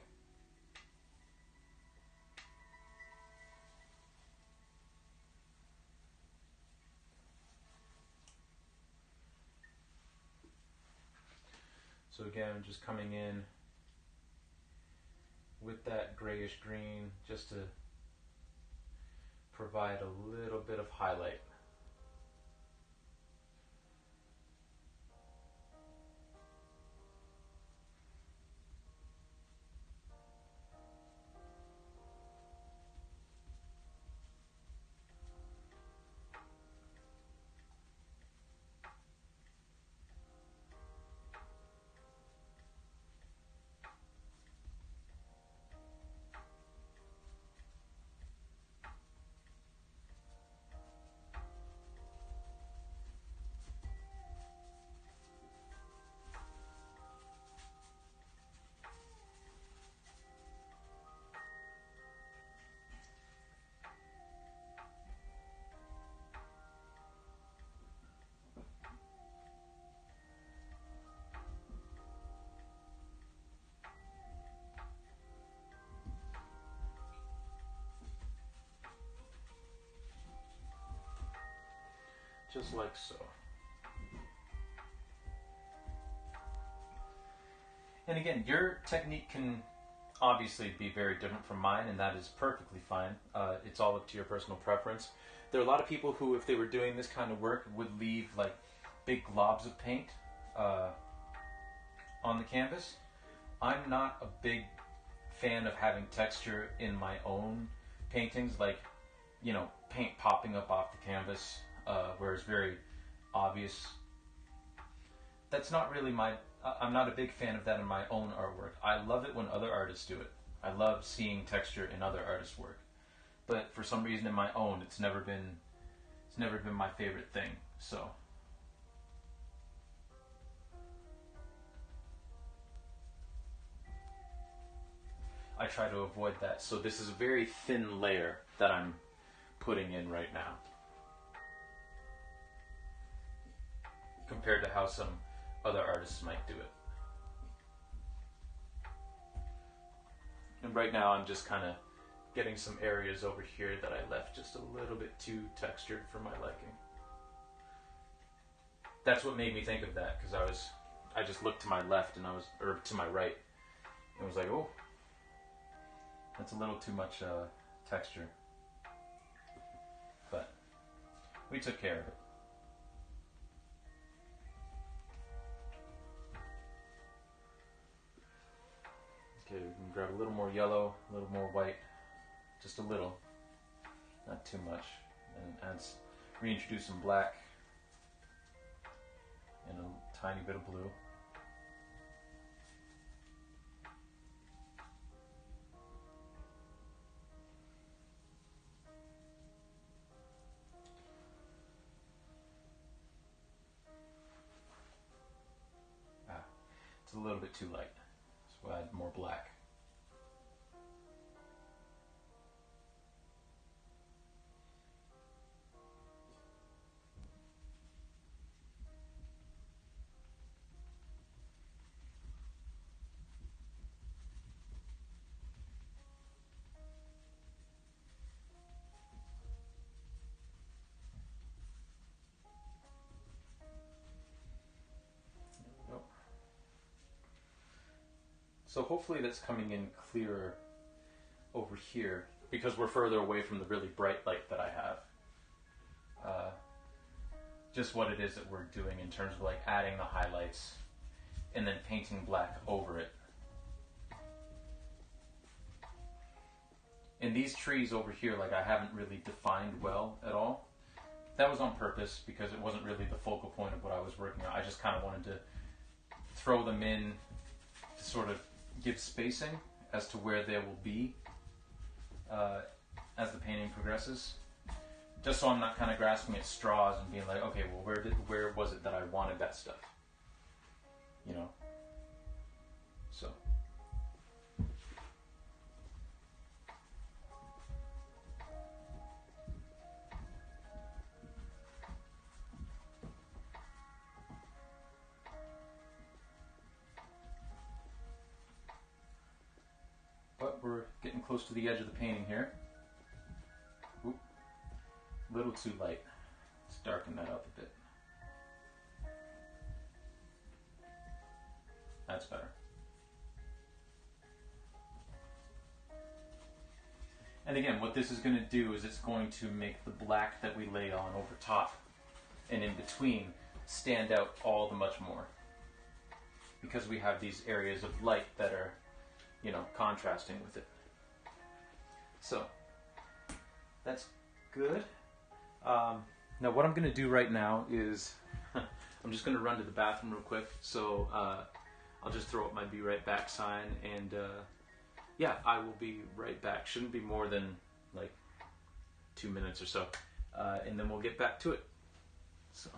So again, I'm just coming in with that grayish green just to provide a little bit of highlight. just like so. And again, your technique can obviously be very different from mine, and that is perfectly fine. It's all up to your personal preference. There are a lot of people who, if they were doing this kind of work, would leave like big globs of paint on the canvas. I'm not a big fan of having texture in my own paintings, like, you know, paint popping up off the canvas where it's very obvious. That's not really my, I'm not a big fan of that in my own artwork. I love it when other artists do it. I love seeing texture in other artists' work. But for some reason in my own, it's never been my favorite thing. So I try to avoid that. So this is a very thin layer that I'm putting in right now, compared to how some other artists might do it. And right now I'm just kind of getting some areas over here that I left just a little bit too textured for my liking. That's what made me think of that, because I just looked to my left and or to my right, and was like, oh, that's a little too much texture. But we took care of it. Okay, we can grab a little more yellow, a little more white, just a little, not too much, and reintroduce some black and a tiny bit of blue. It's a little bit too light, so we'll add more black. So hopefully that's coming in clearer over here, because we're further away from the really bright light that I have. Just what it is that we're doing in terms of like adding the highlights and then painting black over it. And these trees over here, like, I haven't really defined well at all. That was on purpose because it wasn't really the focal point of what I was working on. I just kind of wanted to throw them in to sort of give spacing as to where they will be as the painting progresses. Just so I'm not kind of grasping at straws and being like, okay, well, where was it that I wanted that stuff? You know? So. But we're getting close to the edge of the painting here. Oop. A little too light. Let's darken that up a bit. That's better. And again, what this is going to do is it's going to make the black that we lay on over top and in between stand out all the much more. Because we have these areas of light that are, you know, contrasting with it. So, that's good. Now what I'm going to do right now is, I'm just going to run to the bathroom real quick, so I'll just throw up my be right back sign, and yeah, I will be right back. Shouldn't be more than like 2 minutes or so, and then we'll get back to it. So.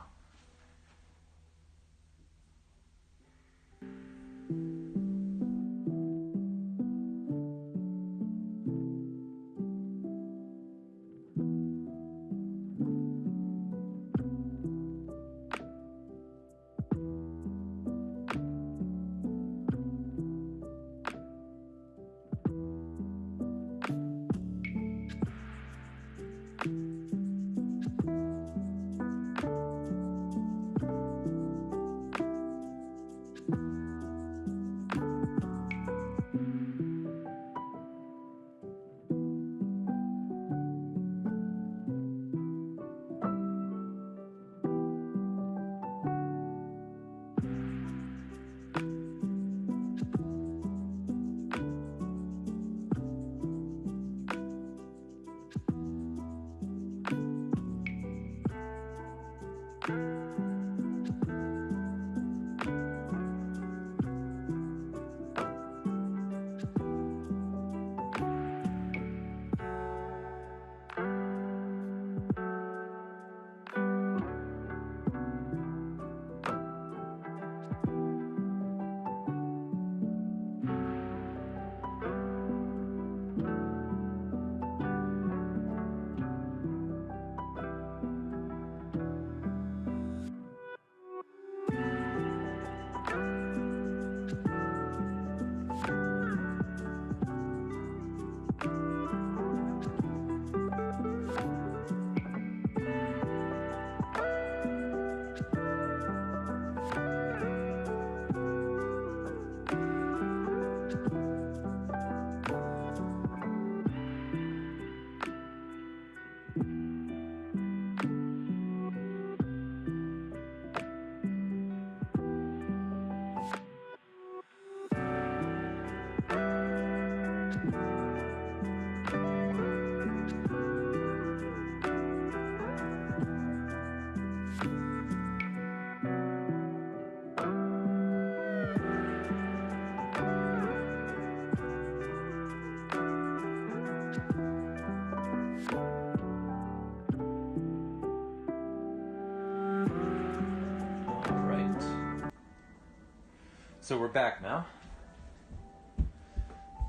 So we're back now.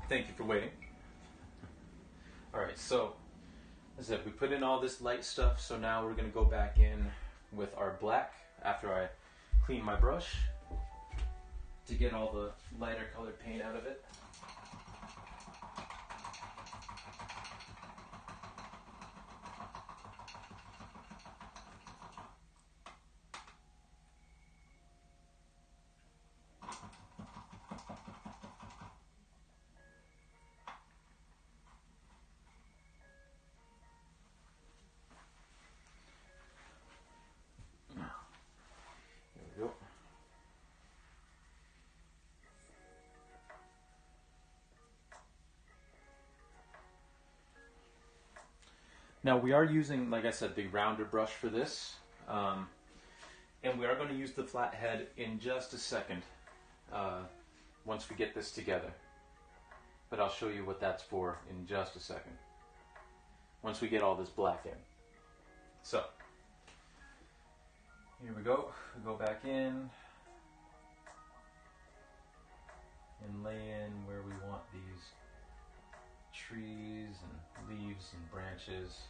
Thank you for waiting. Alright, so as I said, we put in all this light stuff, so now we're going to go back in with our black after I clean my brush to get all the lighter colored paint out of it. There we go. Now we are using, like I said, the rounder brush for this. And we are going to use the flat head in just a second once we get this together. But I'll show you what that's for in just a second. Once we get all this black in. So, here we go. We go back in and lay in where we want these trees and leaves and branches.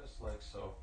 Just like so.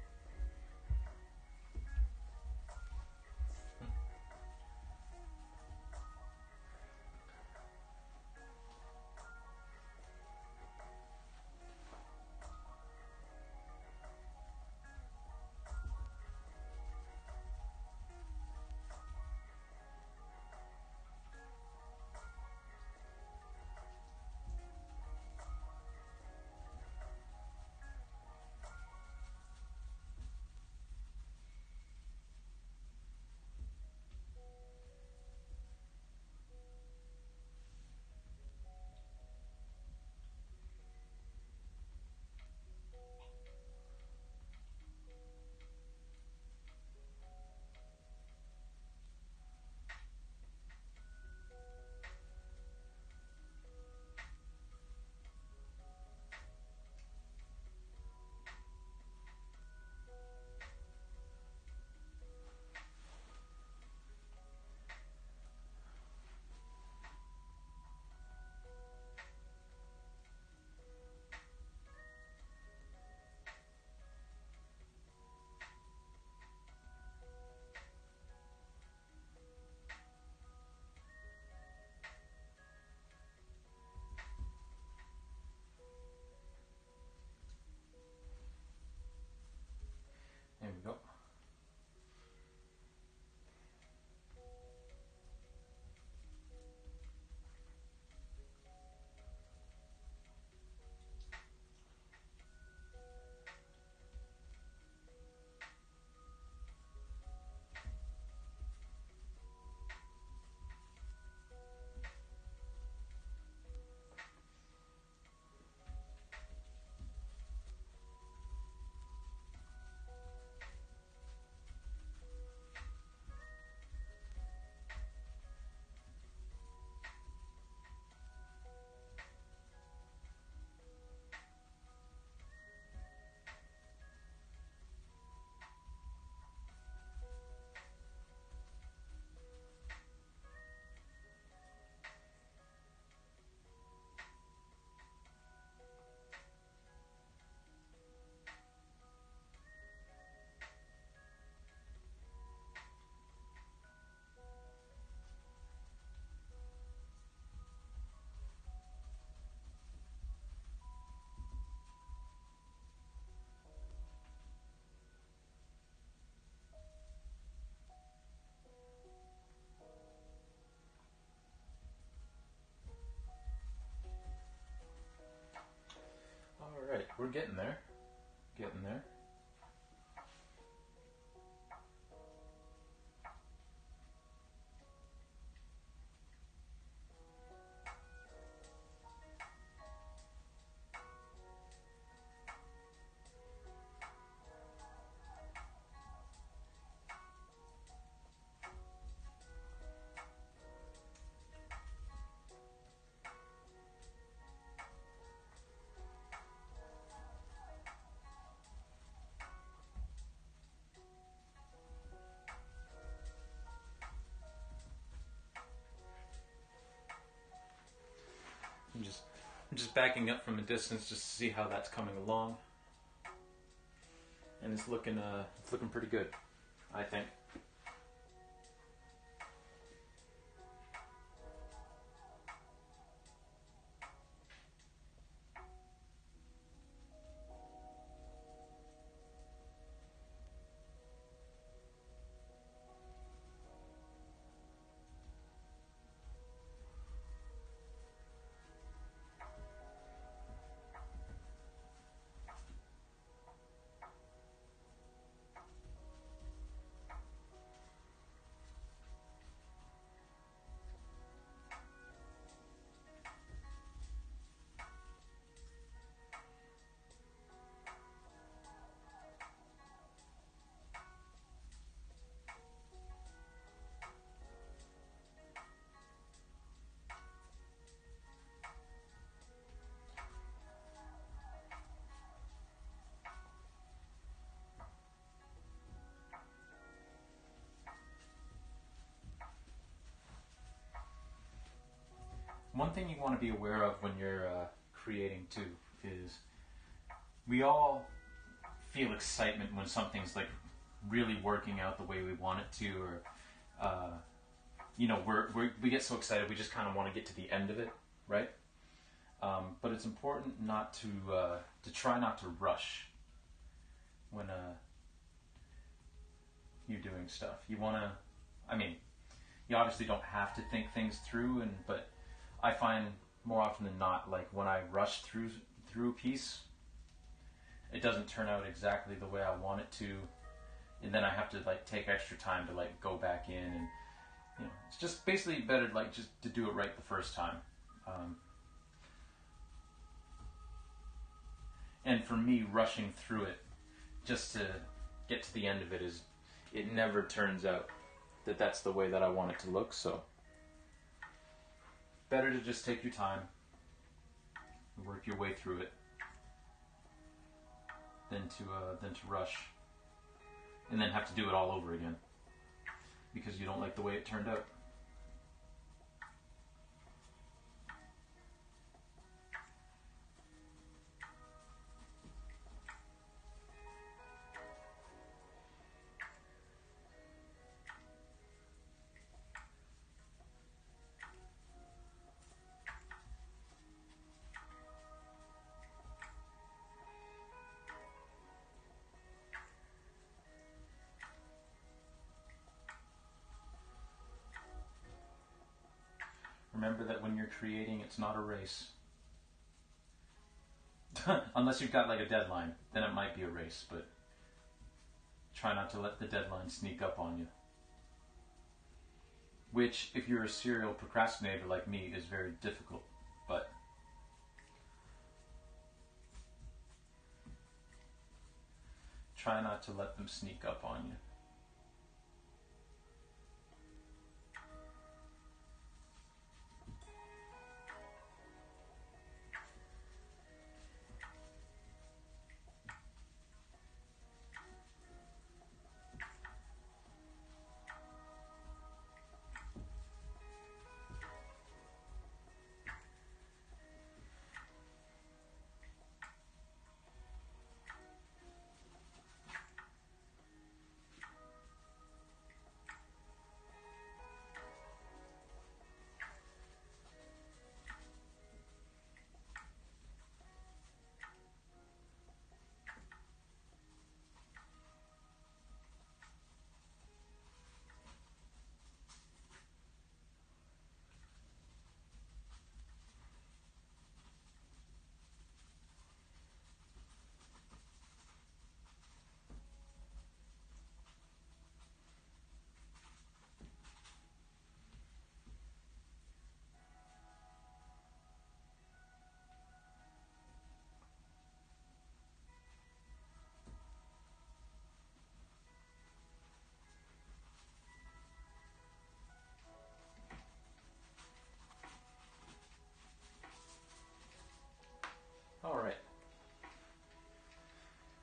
getting there. Getting there. I'm just backing up from a distance just to see how that's coming along, and it's looking pretty good, I think. One thing you want to be aware of when you're creating too is we all feel excitement when something's like really working out the way we want it to, or you know, we get so excited we just kind of want to get to the end of it, right? But it's important not to try not to rush when you're doing stuff. You want to, I mean, you obviously don't have to think things through, but I find more often than not, like when I rush through a piece, it doesn't turn out exactly the way I want it to, and then I have to like take extra time to like go back in, and you know, it's just basically better like just to do it right the first time. And for me, rushing through it just to get to the end of it it never turns out that that's the way that I want it to look. So better to just take your time and work your way through it than to rush and then have to do it all over again because you don't like the way it turned out. Remember that when you're creating, it's not a race. Unless you've got like a deadline, then it might be a race, but try not to let the deadline sneak up on you. Which, if you're a serial procrastinator like me, is very difficult, but try not to let them sneak up on you.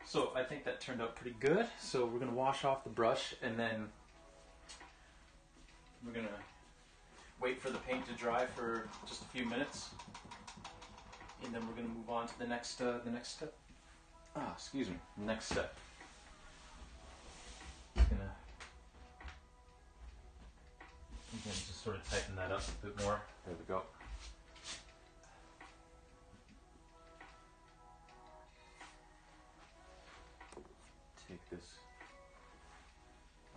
So I think that turned out pretty good. So we're going to wash off the brush, and then we're going to wait for the paint to dry for just a few minutes, and then we're going to move on to the next step. Excuse me, next step. Gonna again just sort of tighten that up a bit more. There we go. Take this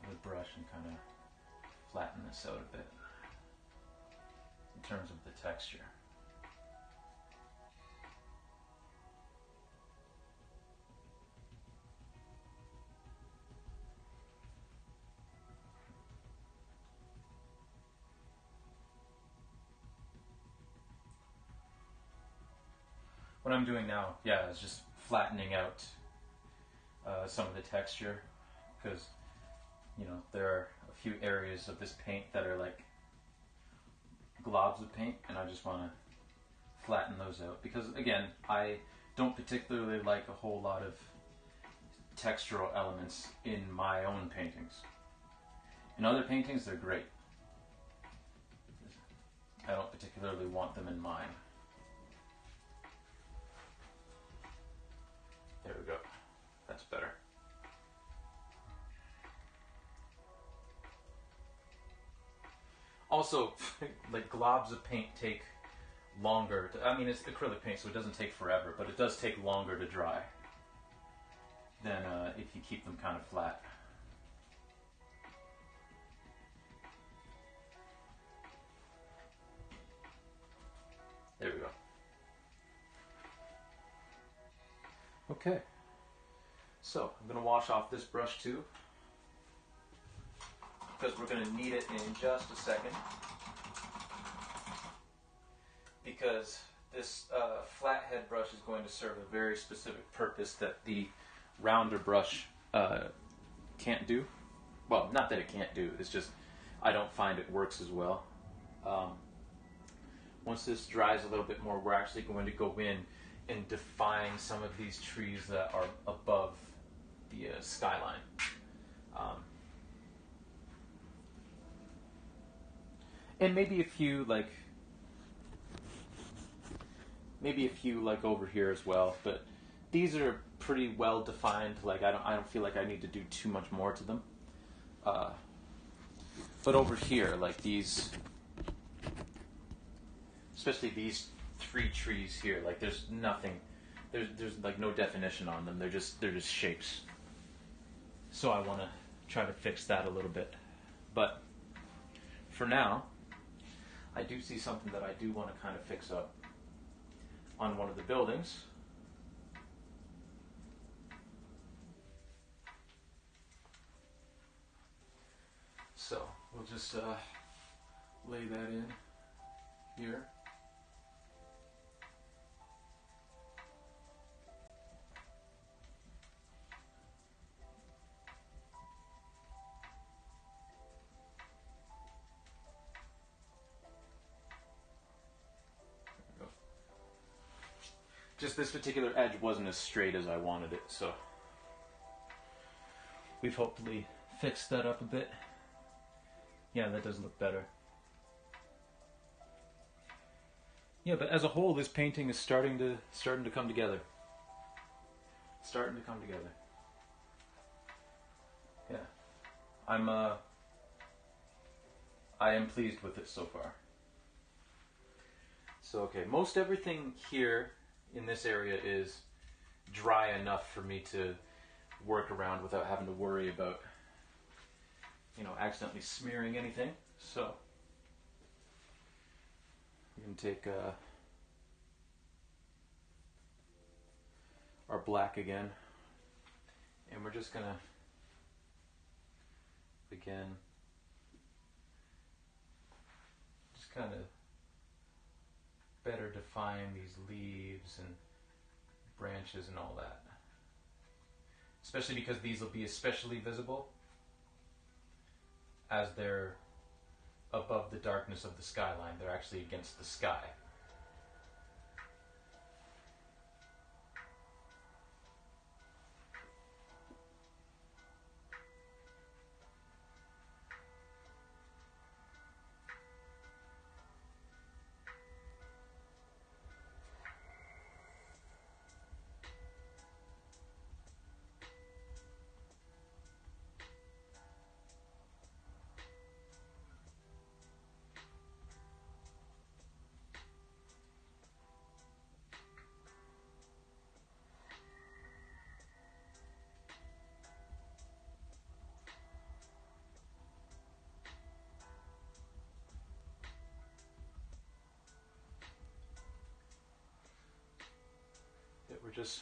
other brush and kind of flatten this out a bit in terms of the texture. What I'm doing now, yeah, is just flattening out some of the texture, because, you know, there are a few areas of this paint that are like globs of paint, and I just want to flatten those out, because again, I don't particularly like a whole lot of textural elements in my own paintings. In other paintings, they're great. I don't particularly want them in mine. There we go. That's better. Also, like globs of paint take longer. I mean, it's acrylic paint, so it doesn't take forever, but it does take longer to dry than if you keep them kind of flat. There we go. Okay. So, I'm going to wash off this brush too, because we're going to need it in just a second. Because this flathead brush is going to serve a very specific purpose that the rounder brush can't do. Well, not that it can't do, it's just I don't find it works as well. Once this dries a little bit more, we're actually going to go in and define some of these trees that are above the skyline. And maybe a few like over here as well, but these are pretty well defined. Like I don't feel like I need to do too much more to them. But over here, like these, especially these three trees here, like there's nothing, there's like no definition on them. They're just shapes. So I want to try to fix that a little bit. But for now, I do see something that I do want to kind of fix up on one of the buildings. So we'll just lay that in here. Just this particular edge wasn't as straight as I wanted it, so we've hopefully fixed that up a bit. Yeah, that does look better. Yeah, but as a whole, this painting is starting to come together. Starting to come together. Yeah, I am pleased with it so far. So okay, most everything here in this area is dry enough for me to work around without having to worry about, you know, accidentally smearing anything. So we can take our black again, and we're just gonna again just kind of better define these leaves and branches and all that. Especially because these will be especially visible as they're above the darkness of the skyline. They're actually against the sky. we're just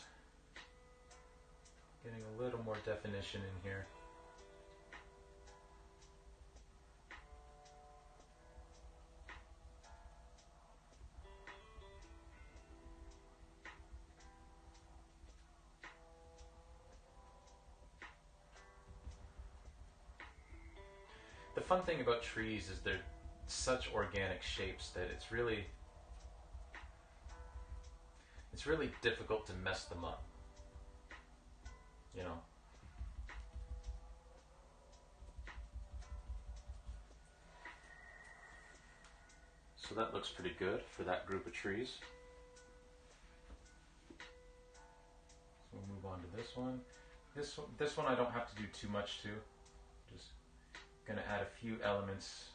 getting a little more definition in here. The fun thing about trees is they're such organic shapes that it's really difficult to mess them up, you know. So that looks pretty good for that group of trees. So we'll move on to this one. This one I don't have to do too much to. Just gonna add a few elements.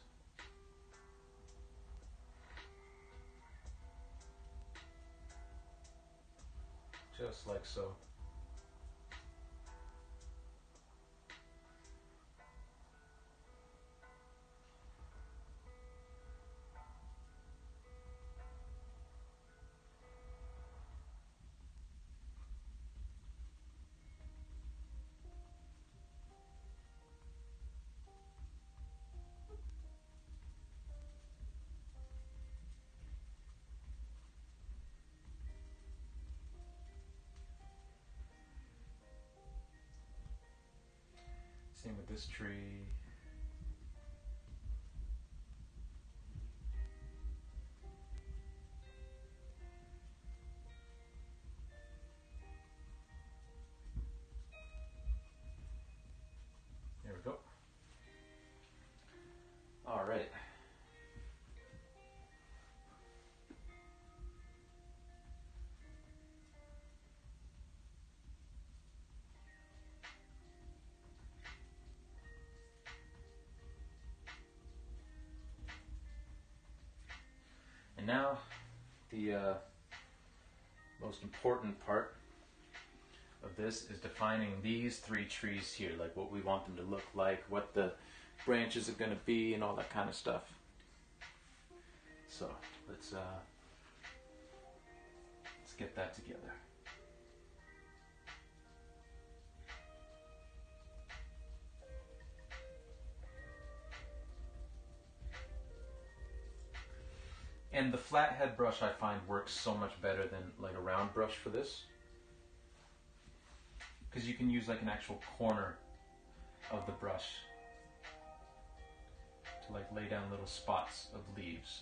Just like so. Same with this tree. There we go. All right. And now, the most important part of this is defining these three trees here, like what we want them to look like, what the branches are going to be, and all that kind of stuff. So let's get that together. And the flathead brush I find works so much better than like a round brush for this, because you can use like an actual corner of the brush to like lay down little spots of leaves.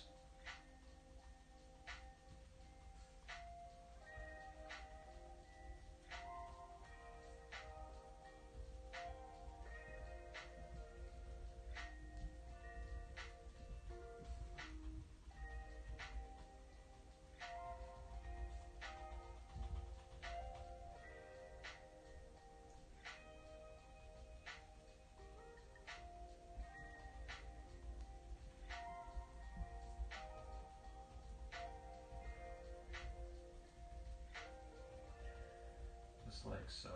Like so.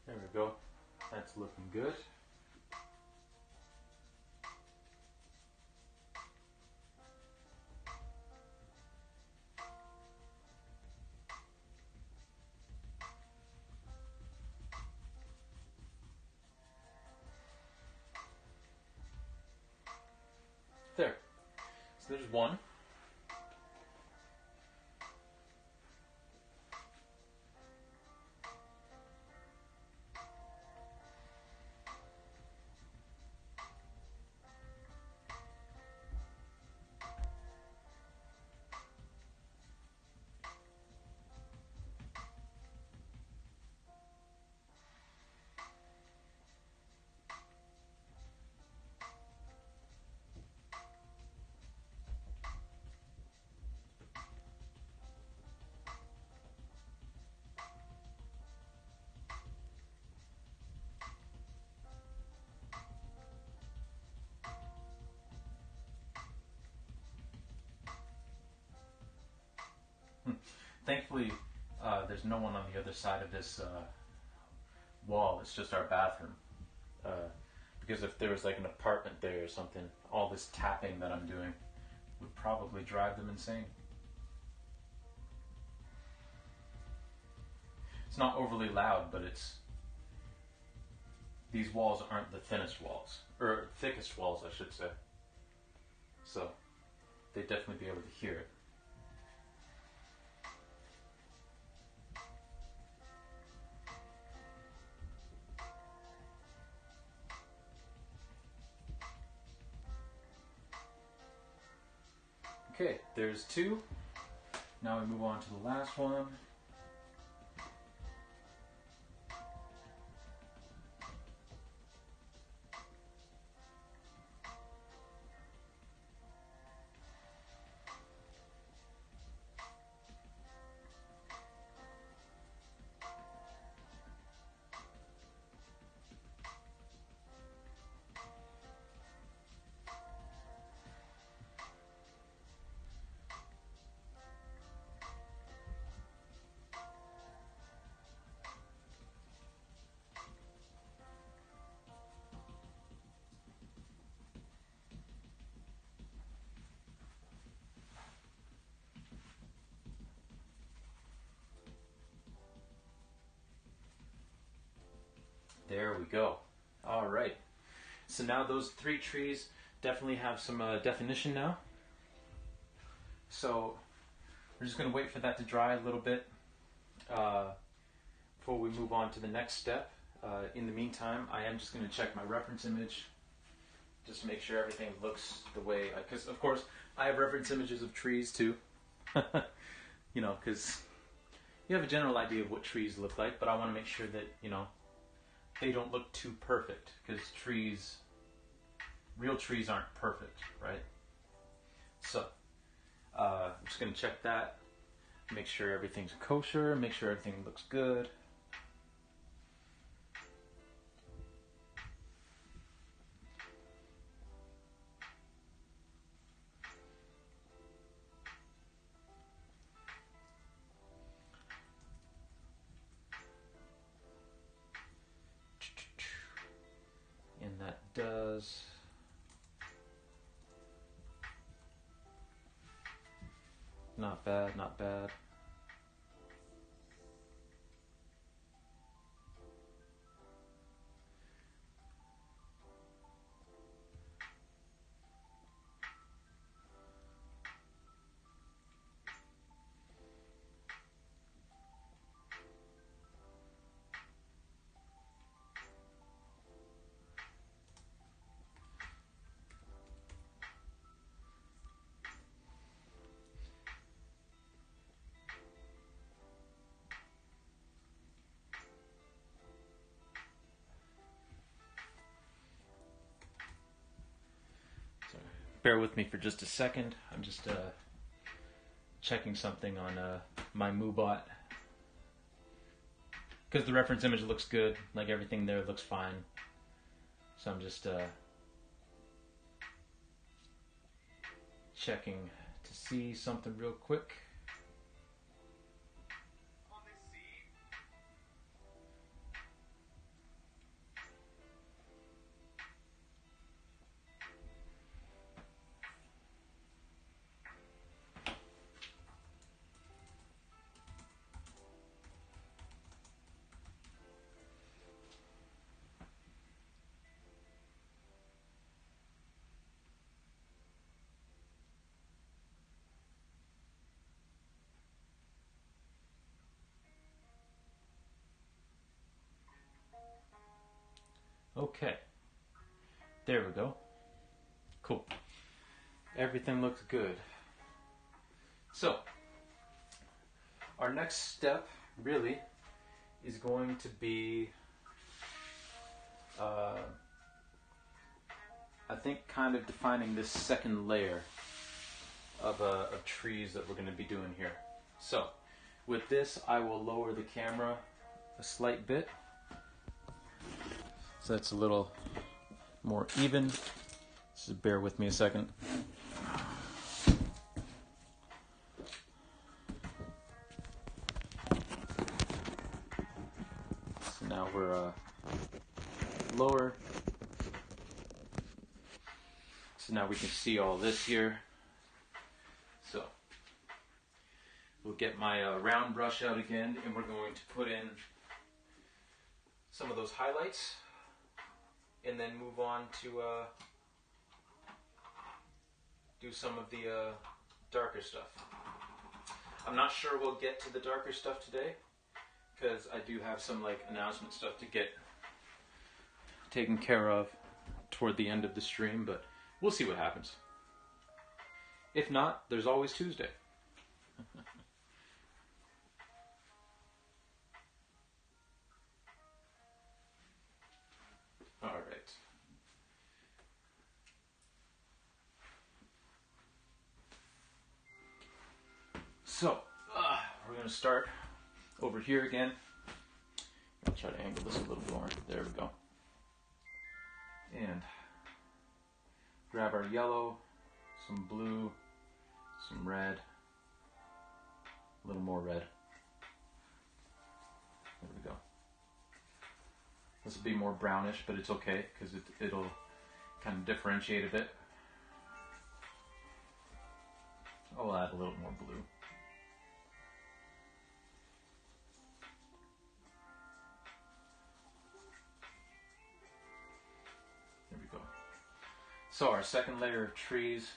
There we go. That's looking good. There. So there's one. Thankfully, there's no one on the other side of this wall. It's just our bathroom. Because if there was like an apartment there or something, all this tapping that I'm doing would probably drive them insane. It's not overly loud, but these walls aren't the thinnest walls, or thickest walls, I should say. So they'd definitely be able to hear it. Okay, there's two. Now we move on to the last one. There we go. All right. So now those three trees definitely have some definition now. So we're just going to wait for that to dry a little bit before we move on to the next step. In the meantime, I am just going to check my reference image just to make sure everything looks the way, because of course I have reference images of trees too. You know, because you have a general idea of what trees look like, but I want to make sure that, you know, they don't look too perfect, because real trees aren't perfect, right? So, I'm just going to check that, make sure everything's kosher, make sure everything looks good. And that does. Not bad, not bad. Bear with me for just a second. I'm just checking something on my MooBot. Because the reference image looks good, like everything there looks fine. So I'm just checking to see something real quick. Okay, there we go. Cool. Everything looks good. So, our next step really is going to be, I think, kind of defining this second layer of trees that we're going to be doing here. So, with this, I will lower the camera a slight bit, so that's a little more even. Just bear with me a second. now we're lower. So now we can see all this here. So we'll get my round brush out again, and we're going to put in some of those highlights, and then move on to do some of the darker stuff. I'm not sure we'll get to the darker stuff today, because I do have some like announcement stuff to get taken care of toward the end of the stream, but we'll see what happens. If not, there's always Tuesday. All right. So, we're going to start over here again. I'll try to angle this a little more. There we go. And grab our yellow, some blue, some red, a little more red. There we go. This will be more brownish, but it's okay because it'll kind of differentiate a bit. I'll add a little more blue. There we go. So our second layer of trees.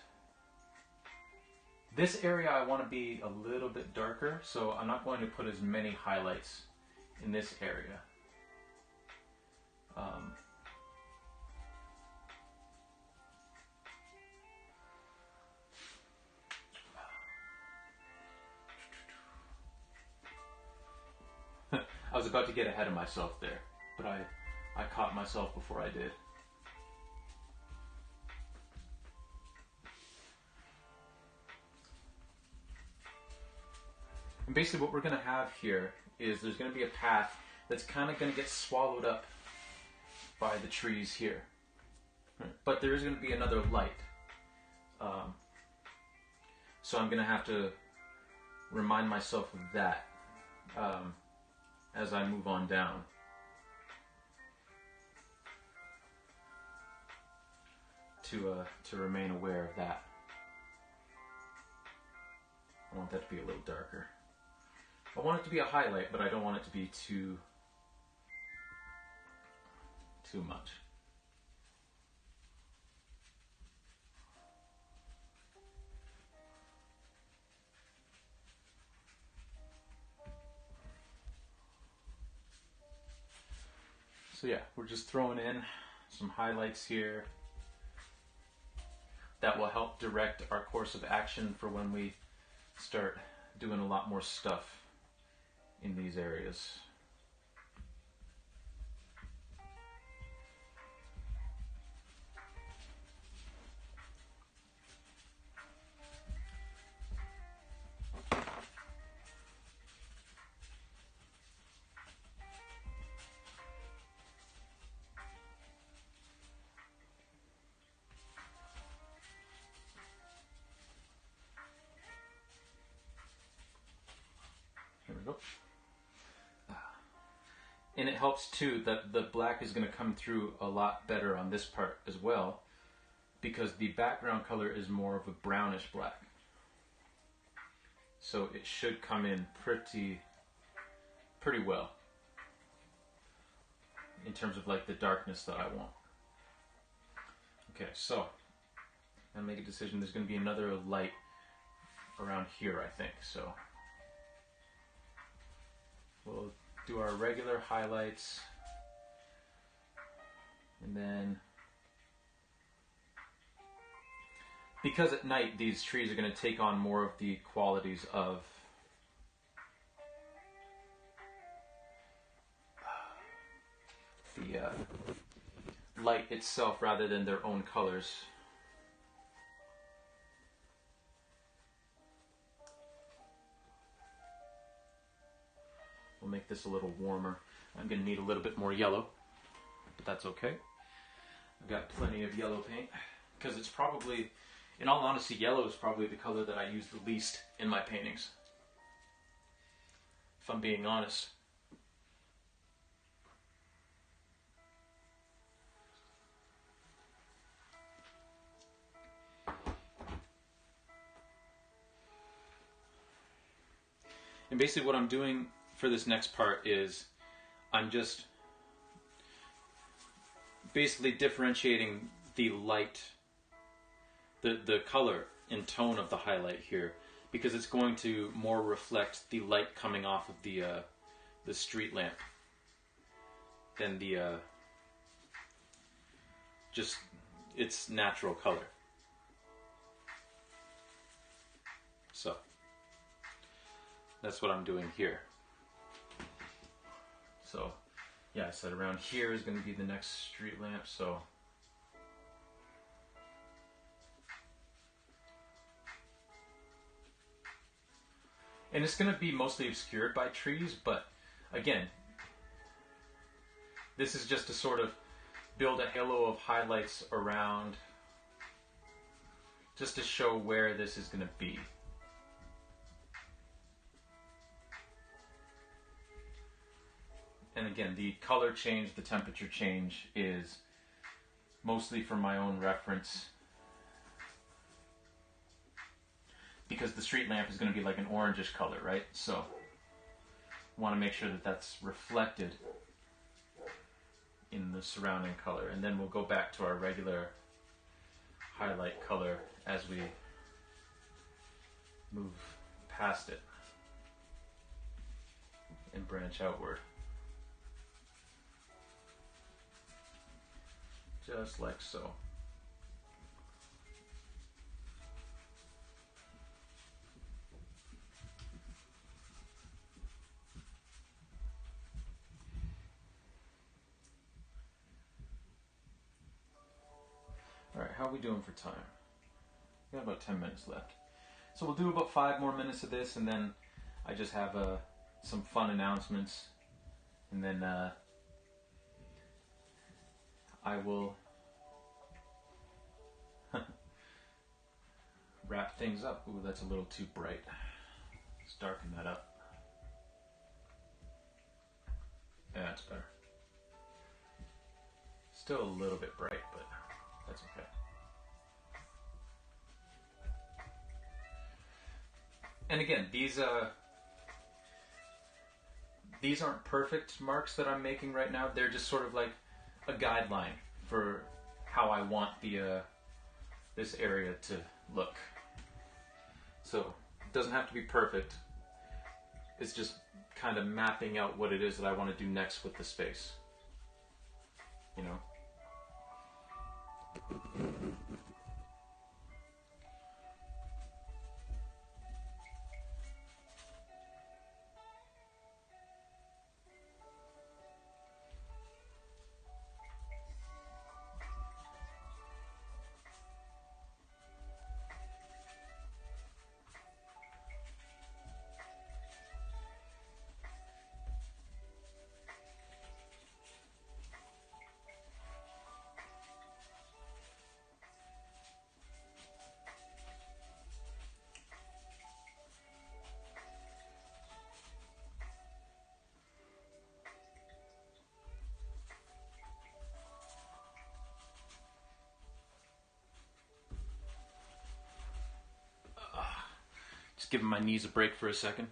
This area I want to be a little bit darker, so I'm not going to put as many highlights in this area. I was about to get ahead of myself there, but I caught myself before I did. And basically what we're going to have here is there's going to be a path that's kind of going to get swallowed up by the trees here. But there is going to be another light. So I'm going to have to remind myself of that as I move on down. To remain aware of that. I want that to be a little darker. I want it to be a highlight, but I don't want it to be too much. So yeah, we're just throwing in some highlights here that will help direct our course of action for when we start doing a lot more stuff in these areas. There we go. And it helps too that the black is going to come through a lot better on this part as well, because the background color is more of a brownish black. So it should come in pretty well in terms of like the darkness that I want. Okay, so I'm gonna make a decision. There's going to be another light around here, I think. So we'll do our regular highlights, and then because at night these trees are going to take on more of the qualities of the light itself rather than their own colors. We'll make this a little warmer. I'm going to need a little bit more yellow, but that's okay. I've got plenty of yellow paint, because it's probably, in all honesty, yellow is probably the color that I use the least in my paintings, if I'm being honest. And basically what I'm doing for this next part is I'm just basically differentiating the light, the color and tone of the highlight here, because it's going to more reflect the light coming off of the street lamp than the just its natural color. So that's what I'm doing here. So yeah, I said around here is going to be the next street lamp, so and it's going to be mostly obscured by trees, but again, this is just to sort of build a halo of highlights around, just to show where this is going to be. And again, the color change, the temperature change is mostly for my own reference, because the street lamp is going to be like an orangish color, right? So I want to make sure that that's reflected in the surrounding color, and then we'll go back to our regular highlight color as we move past it and branch outward. Just like so. Alright, how are we doing for time? We got about 10 minutes left. So we'll do about 5 more minutes of this, and then I just have some fun announcements, and then I will wrap things up. Ooh, that's a little too bright. Let's darken that up. Yeah, that's better. Still a little bit bright, but that's okay. And again, these aren't perfect marks that I'm making right now. They're just sort of like a guideline for how I want the this area to look. So it doesn't have to be perfect. It's just kind of mapping out what it is that I want to do next with the space. You know? Just giving my knees a break for a second.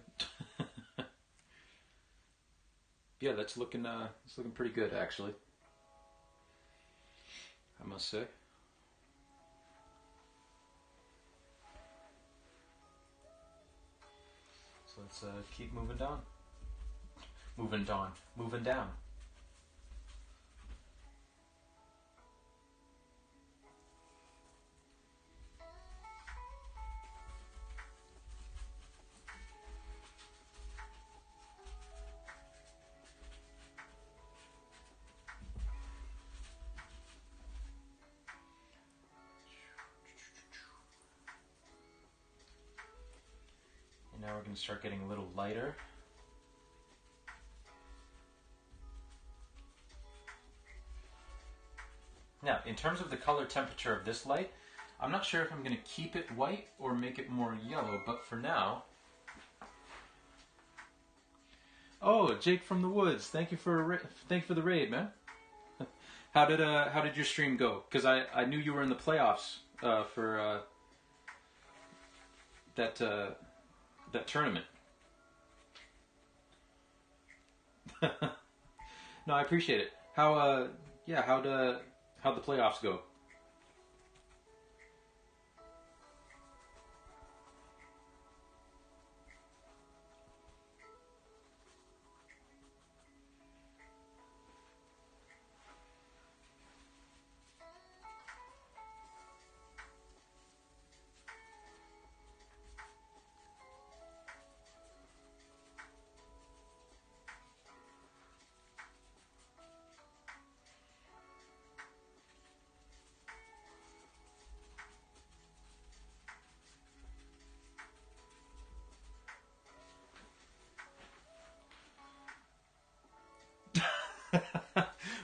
Yeah, that's looking pretty good, actually, I must say. So let's keep moving down. Moving down. Now we're going to start getting a little lighter. Now, in terms of the color temperature of this light, I'm not sure if I'm going to keep it white or make it more yellow, but for now... Oh, Jake from the Woods, thank you for the raid, man. How did your stream go? Because I knew you were in the playoffs for that tournament. No, I appreciate it. How yeah, how'd the playoffs go?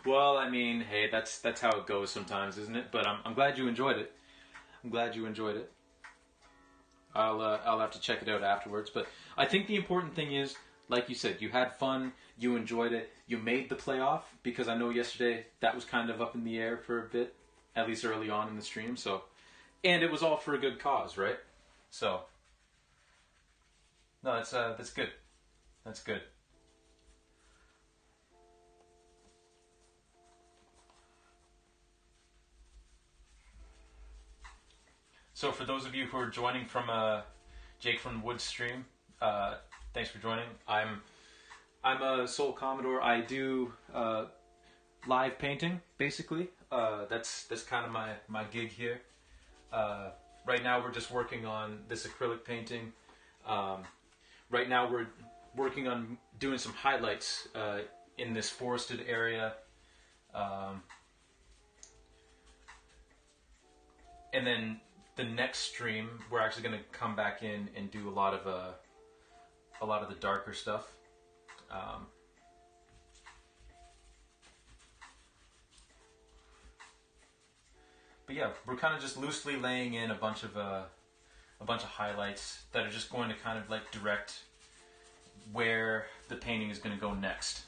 Well, I mean, hey, that's how it goes sometimes, isn't it? But I'm glad you enjoyed it. I'm glad you enjoyed it. I'll have to check it out afterwards. But I think the important thing is, like you said, you had fun, you enjoyed it, you made the playoff, because I know yesterday that was kind of up in the air for a bit, at least early on in the stream. So, and it was all for a good cause, right? So, no, that's good. That's good. So for those of you who are joining from Jake from the Woods stream, thanks for joining. I'm a Soul Commodore. I do live painting, basically. That's kind of my gig here. Right now we're just working on this acrylic painting. Right now we're working on doing some highlights in this forested area. And then the next stream, we're actually going to come back in and do a lot of the darker stuff. But yeah, we're kind of just loosely laying in a bunch of highlights that are just going to kind of like direct where the painting is going to go next.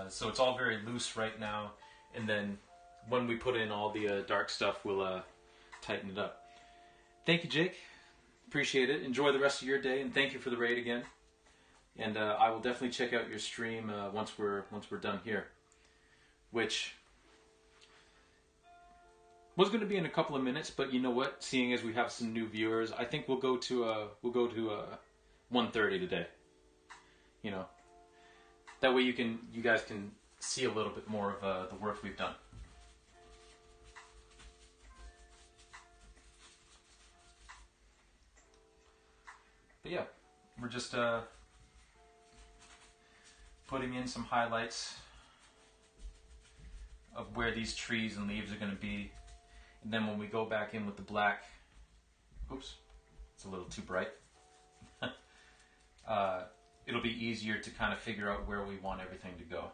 So it's all very loose right now, and then when we put in all the dark stuff, we'll tighten it up. Thank you, Jake. Appreciate it. Enjoy the rest of your day, and thank you for the raid again. And I will definitely check out your stream once we're done here, which was going to be in a couple of minutes. But you know what? Seeing as we have some new viewers, I think we'll go to 1:30 today. You know. That way you guys can see a little bit more of the work we've done. But yeah, we're just putting in some highlights of where these trees and leaves are going to be. And then when we go back in with the black, oops, it's a little too bright. It'll be easier to kind of figure out where we want everything to go.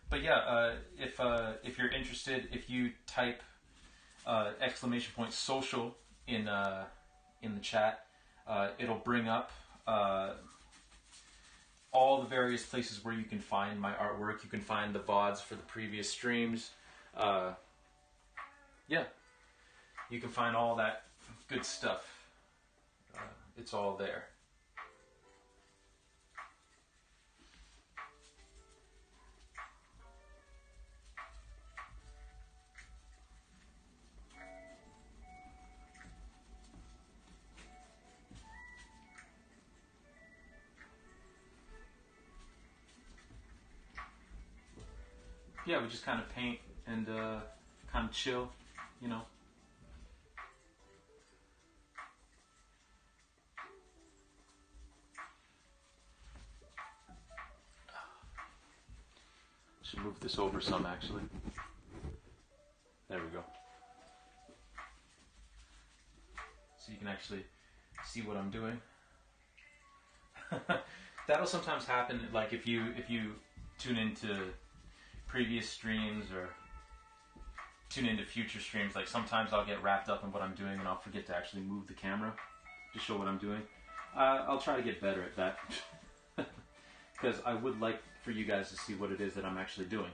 But yeah, if you're interested, if you type !social in the chat, it'll bring up all the various places where you can find my artwork. You can find the VODs for the previous streams. Yeah. You can find all that good stuff. It's all there. Yeah, we just kind of paint and kind of chill, you know. Should move this over some, actually. There we go. So you can actually see what I'm doing. That'll sometimes happen, like if you tune into previous streams or tune into future streams. Like sometimes I'll get wrapped up in what I'm doing and I'll forget to actually move the camera to show what I'm doing. I'll try to get better at that because I would like for you guys to see what it is that I'm actually doing.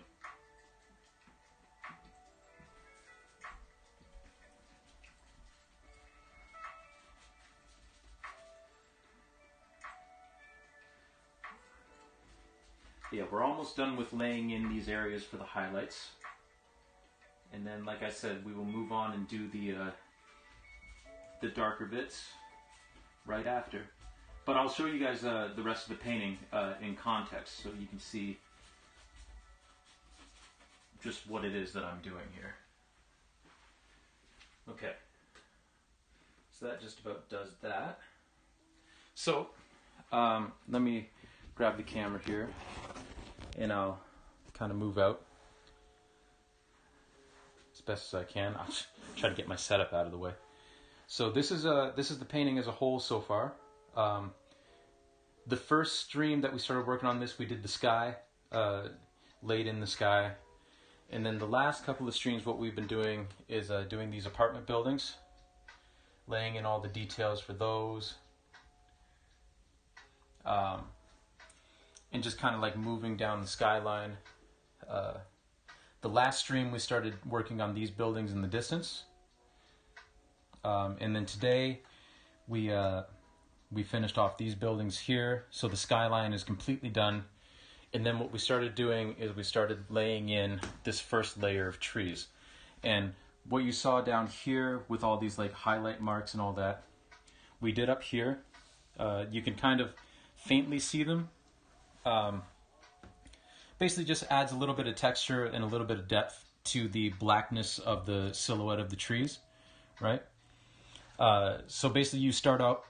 Yeah, we're almost done with laying in these areas for the highlights. And then, like I said, we will move on and do the darker bits right after. But I'll show you guys the rest of the painting in context so you can see just what it is that I'm doing here. Okay. So that just about does that. So, let me grab the camera here and I'll kind of move out as best as I can. I'll try to get my setup out of the way. So this is the painting as a whole so far. The first stream that we started working on this, we did the sky, laid in the sky. And then the last couple of streams, what we've been doing is doing these apartment buildings, laying in all the details for those. And just kind of like moving down the skyline. The last stream we started working on these buildings in the distance. And then today we finished off these buildings here. So the skyline is completely done. And then what we started doing is we started laying in this first layer of trees. And what you saw down here with all these like highlight marks and all that, we did up here. You can kind of faintly see them. Basically just adds a little bit of texture and a little bit of depth to the blackness of the silhouette of the trees, right? So basically you start out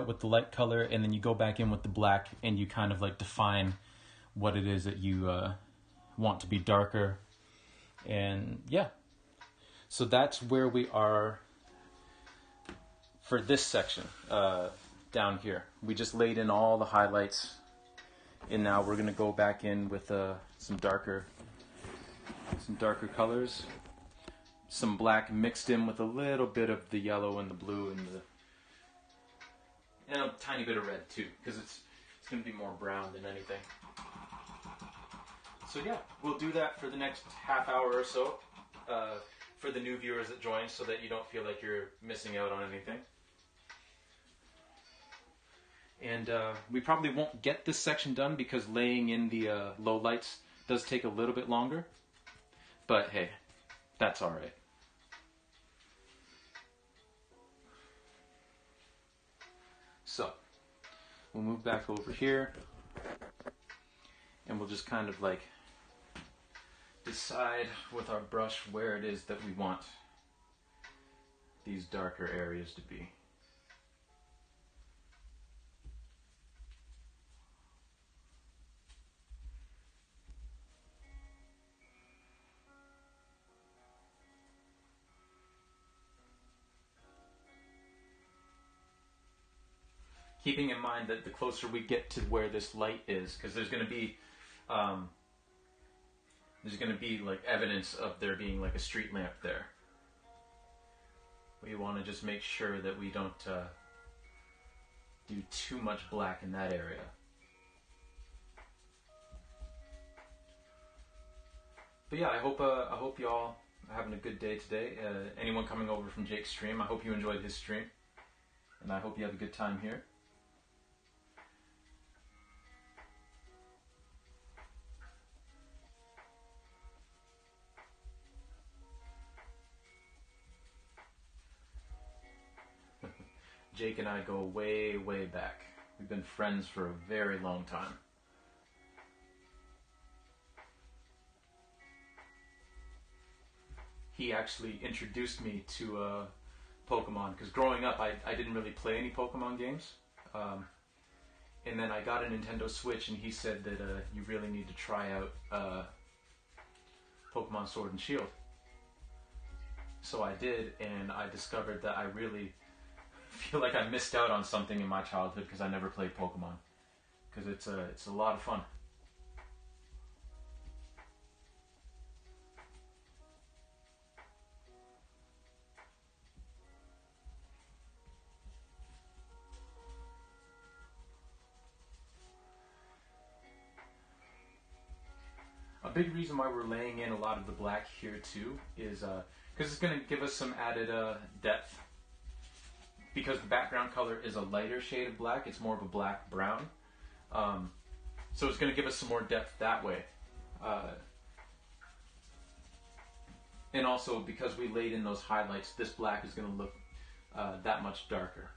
with the light color and then you go back in with the black and you kind of like define what it is that you want to be darker. And yeah, so that's where we are for this section down here. We just laid in all the highlights and now we're gonna go back in with some darker colors, some black mixed in with a little bit of the yellow and the blue and a tiny bit of red too, because it's gonna be more brown than anything. So yeah, we'll do that for the next half hour or so for the new viewers that join, so that you don't feel like you're missing out on anything. And we probably won't get this section done because laying in the low lights does take a little bit longer. But hey, that's all right. So, we'll move back over here and we'll just kind of like decide with our brush where it is that we want these darker areas to be. Keeping in mind that the closer we get to where this light is, because there's going to be like evidence of there being like a street lamp there. We want to just make sure that we don't do too much black in that area. But yeah, I hope y'all are having a good day today. Anyone coming over from Jake's stream, I hope you enjoyed his stream, and I hope you have a good time here. Jake and I go way, way back. We've been friends for a very long time. He actually introduced me to Pokemon, because growing up I didn't really play any Pokemon games. And then I got a Nintendo Switch and he said that you really need to try out Pokemon Sword and Shield. So I did, and I discovered that I really feel like I missed out on something in my childhood because I never played Pokemon. Because it's a lot of fun. A big reason why we're laying in a lot of the black here too is because it's going to give us some added depth. Because the background color is a lighter shade of black, it's more of a black brown. So it's going to give us some more depth that way. And also, because we laid in those highlights, this black is going to look that much darker,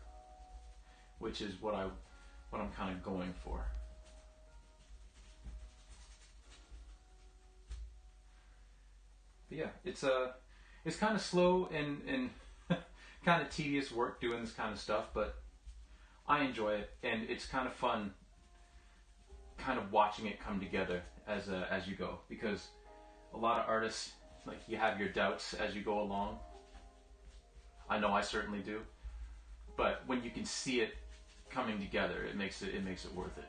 which is what I'm kind of going for. But yeah, it's kind of slow and kind of tedious work doing this kind of stuff, but I enjoy it, and it's kind of fun, kind of watching it come together as you go, because a lot of artists, like, you have your doubts as you go along. I know I certainly do, but when you can see it coming together, it makes it worth it.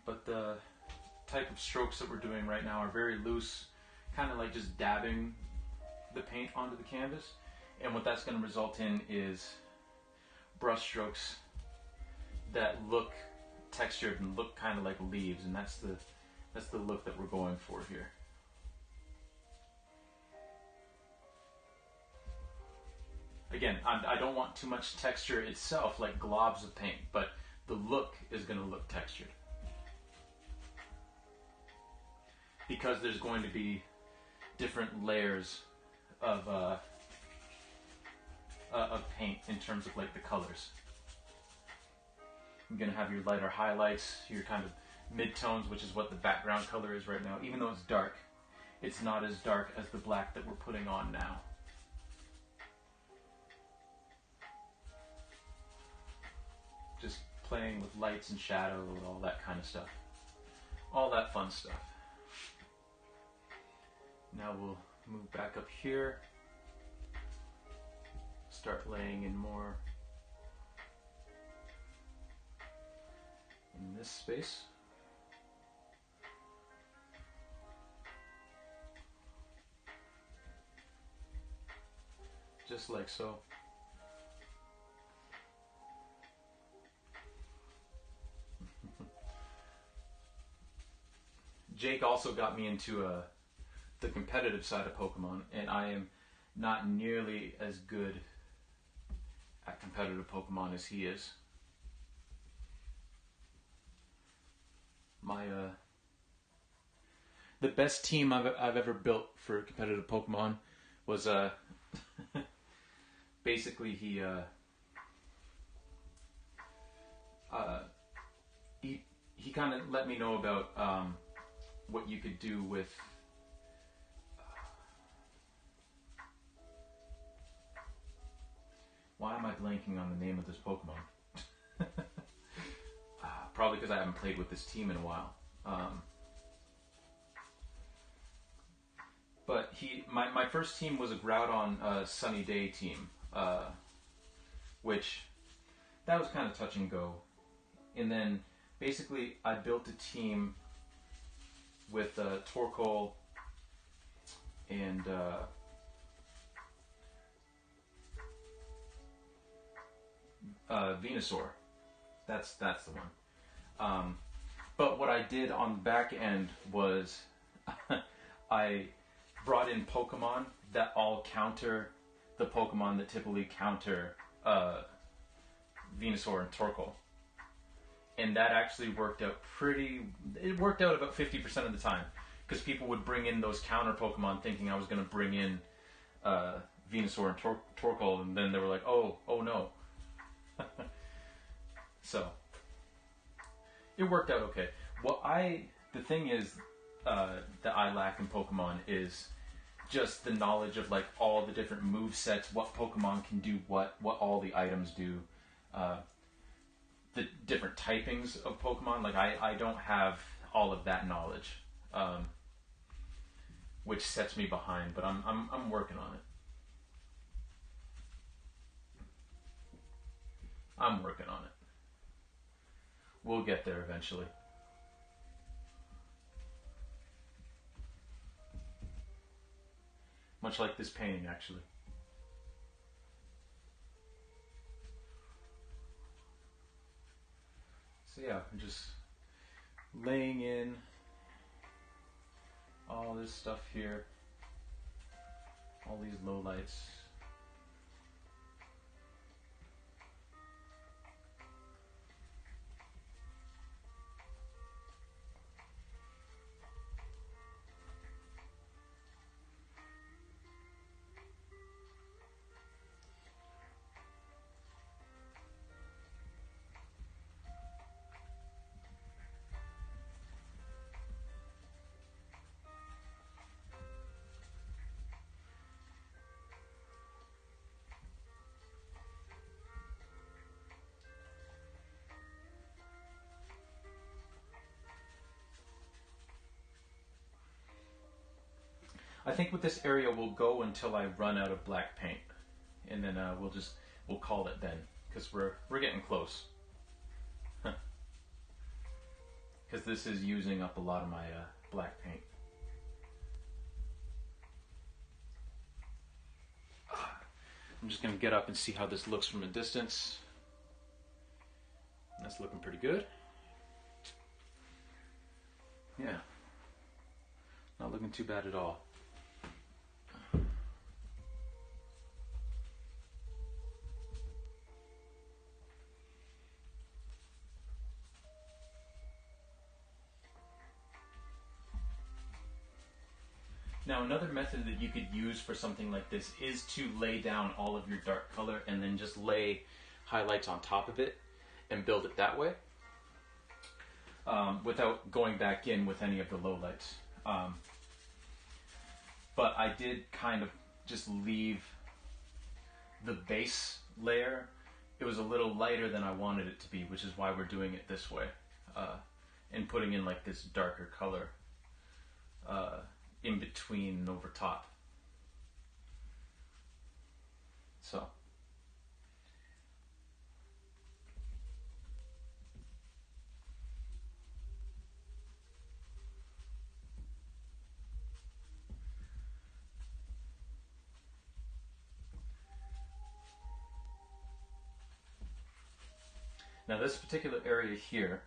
But the type of strokes that we're doing right now are very loose, kind of like just dabbing the paint onto the canvas. And what that's going to result in is brush strokes that look textured and look kind of like leaves, and that's the look that we're going for here. Again, I don't want too much texture itself, like globs of paint, but the look is going to look textured. Because there's going to be different layers of paint in terms of like the colors. You're going to have your lighter highlights, your kind of mid-tones, which is what the background color is right now. Even though it's dark, it's not as dark as the black that we're putting on now. Just playing with lights and shadow and all that kind of stuff. All that fun stuff. Now we'll move back up here, start laying in more in this space. Just like so. Jake also got me into the competitive side of Pokemon, and I am not nearly as good at competitive Pokemon as he is. The best team I've ever built for competitive Pokemon was basically he kind of let me know about what you could do with why am I blanking on the name of this Pokemon? Probably because I haven't played with this team in a while. But my first team was a Groudon Sunny Day team, which that was kind of touch and go. And then basically I built a team with Torkoal and Venusaur. That's the one. But what I did on the back end was I brought in Pokemon that all counter the Pokemon that typically counter Venusaur and Torkoal. And that actually worked out it worked out about 50% of the time. Because people would bring in those counter Pokemon thinking I was going to bring in Venusaur and Torkoal, and then they were like, oh no. So, it worked out okay. The thing is that I lack in Pokemon is just the knowledge of like all the different move sets, what Pokemon can do, what all the items do, the different typings of Pokemon. Like I don't have all of that knowledge. which sets me behind, but I'm working on it. I'm working on it. We'll get there eventually. Much like this painting, actually. So yeah, I'm just laying in all this stuff here, all these low lights. I think with this area we'll go until I run out of black paint, and then we'll call it then, because we're getting close. Because this is using up a lot of my black paint. I'm just gonna get up and see how this looks from a distance. That's looking pretty good. Yeah, not looking too bad at all. Now another method that you could use for something like this is to lay down all of your dark color and then just lay highlights on top of it and build it that way, without going back in with any of the lowlights. But I did kind of just leave the base layer. It was a little lighter than I wanted it to be, which is why we're doing it this way, and putting in like this darker color in between and over top. So now this particular area here,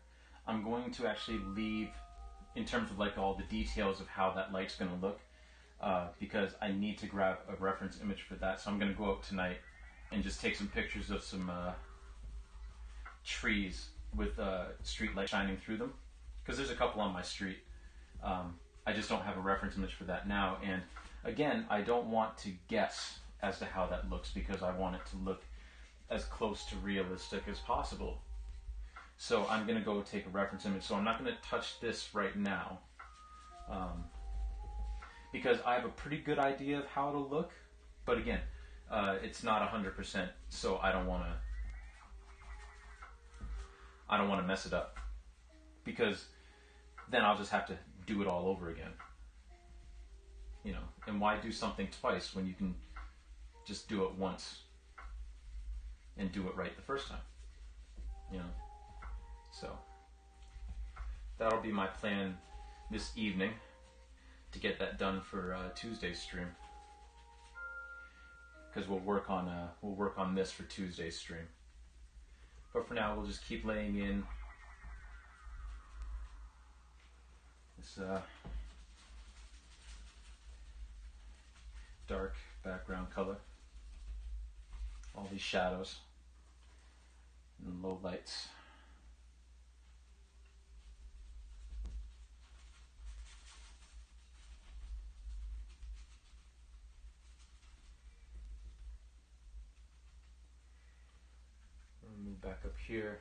I'm going to actually leave in terms of like all the details of how that light's going to look, because I need to grab a reference image for that. So I'm going to go out tonight and just take some pictures of some trees with street light shining through them, because there's a couple on my street. I just don't have a reference image for that now, and again, I don't want to guess as to how that looks, because I want it to look as close to realistic as possible. So I'm going to go take a reference image. So I'm not going to touch this right now, because I have a pretty good idea of how it'll look. But again, it's not 100%, so I don't want to mess it up, because then I'll just have to do it all over again. You know, and why do something twice when you can just do it once and do it right the first time? You know. So that'll be my plan this evening, to get that done for Tuesday's stream, because we'll work on this for Tuesday's stream. But for now, we'll just keep laying in this dark background color, all these shadows and low lights. Move back up here,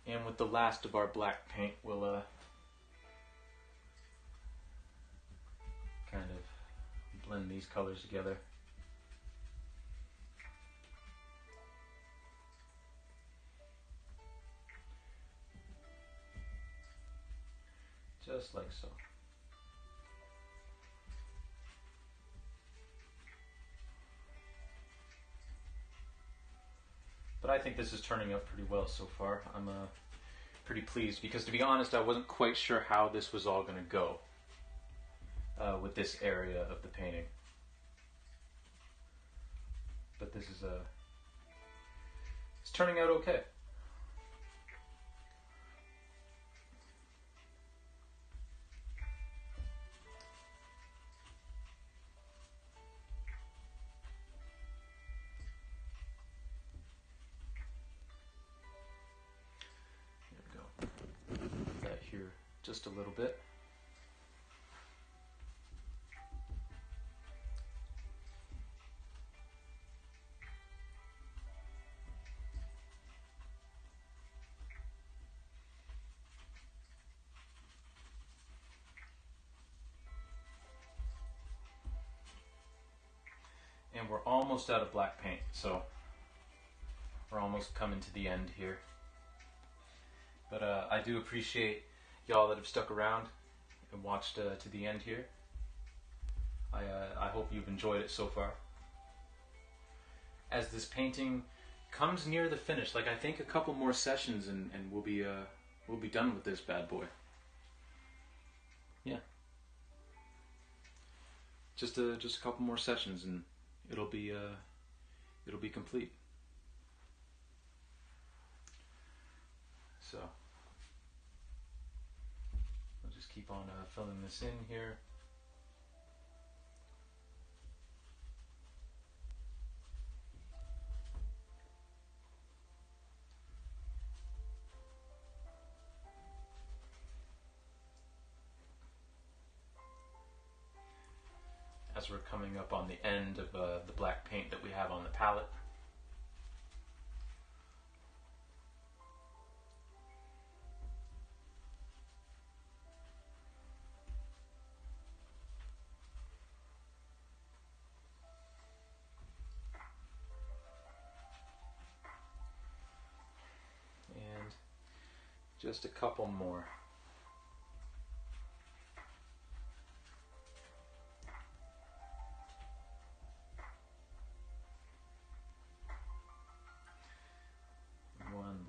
and with the last of our black paint, we'll kind of blend these colors together. just like so. But I think this is turning out pretty well so far. I'm pretty pleased because, to be honest, I wasn't quite sure how this was all going to go with this area of the painting. But this is it's turning out okay. That here just a little bit. And we're almost out of black paint, so we're almost coming to the end here. But I do appreciate y'all that have stuck around and watched to the end here. I hope you've enjoyed it so far. As this painting comes near the finish, like I think a couple more sessions and we'll be done with this bad boy. Yeah. Just a couple more sessions and it'll be complete. So I'll just keep on filling this in here. As we're coming up on the end of the black paint that we have on the palette. And just a couple more.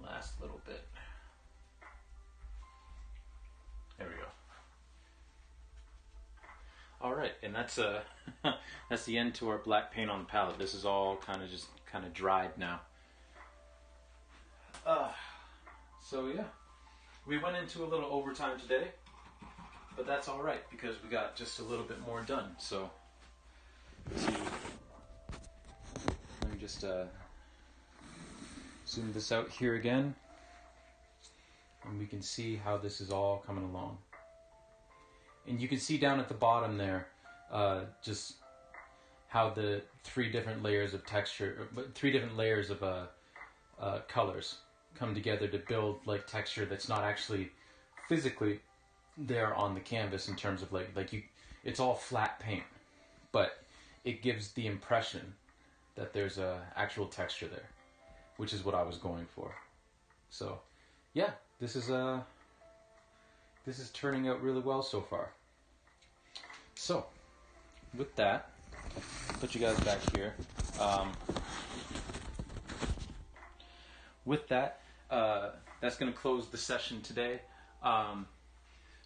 Last little bit. There we go. All right, and that's that's the end to our black paint on the palette. This is all kind of dried now. So yeah, we went into a little overtime today, but that's all right because we got just a little bit more done. So let me just zoom this out here again, and we can see how this is all coming along. And you can see down at the bottom there just how the three different layers of texture, three different layers of colors come together to build like texture that's not actually physically there on the canvas in terms of it's all flat paint, but it gives the impression that there's a actual texture there, which is what I was going for. So yeah, this is turning out really well so far. So with that, put you guys back here. With that, that's going to close the session today.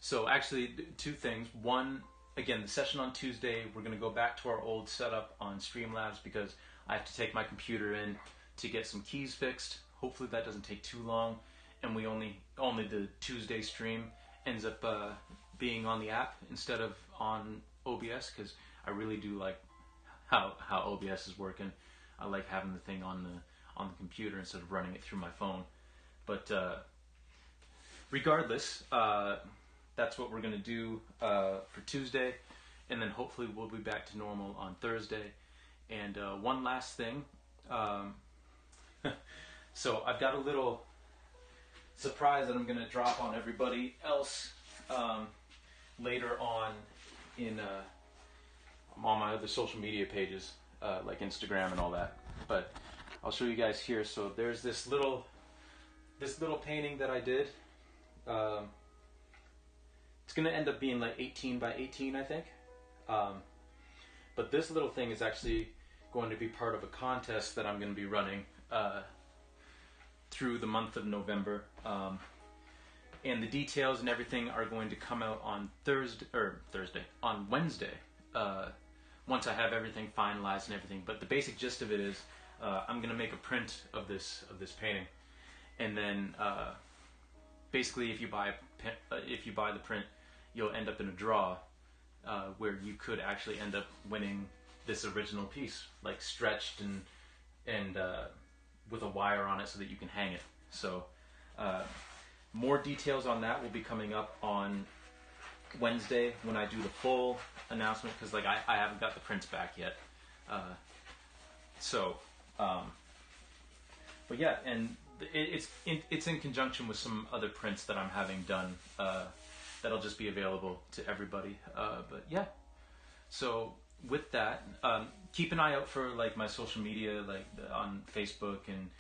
So actually, two things. One, again, the session on Tuesday, we're going to go back to our old setup on Streamlabs because I have to take my computer in to get some keys fixed. Hopefully that doesn't take too long, and we only the Tuesday stream ends up being on the app instead of on OBS, because I really do like how OBS is working. I like having the thing on the computer instead of running it through my phone. But regardless, that's what we're going to do for Tuesday, and then hopefully we'll be back to normal on Thursday. And one last thing. So I've got a little surprise that I'm going to drop on everybody else later on on my other social media pages, like Instagram and all that. But I'll show you guys here. So there's this little painting that I did. It's going to end up being like 18 by 18, I think. But this little thing is actually going to be part of a contest that I'm going to be running through the month of November. And the details and everything are going to come out on on Wednesday, once I have everything finalized and everything. But the basic gist of it is, I'm going to make a print of this painting, and then basically, if you buy the print, you'll end up in a draw where you could actually end up winning this original piece, like stretched and with a wire on it so that you can hang it. So more details on that will be coming up on Wednesday when I do the full announcement, because like I haven't got the prints back yet. But yeah, and it's in conjunction with some other prints that I'm having done that'll just be available to everybody. But yeah, so with that, keep an eye out for like my social media, like on Facebook and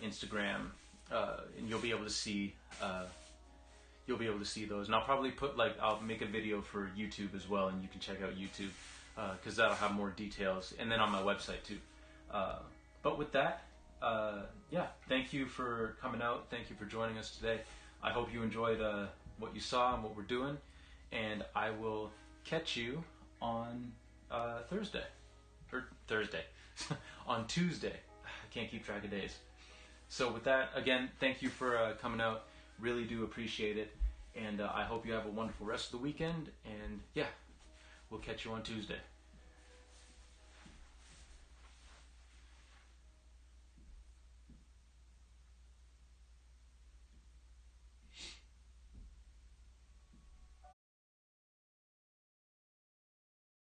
Instagram, and you'll be able to see those. And I'll probably I'll make a video for YouTube as well, and you can check out YouTube because that'll have more details, and then on my website too. But with that, yeah, thank you for coming out. Thank you for joining us today. I hope you enjoyed what you saw and what we're doing, and I will catch you on Thursday, on Tuesday. I can't keep track of days. So with that, again, thank you for coming out. Really do appreciate it, and I hope you have a wonderful rest of the weekend, and yeah, we'll catch you on Tuesday.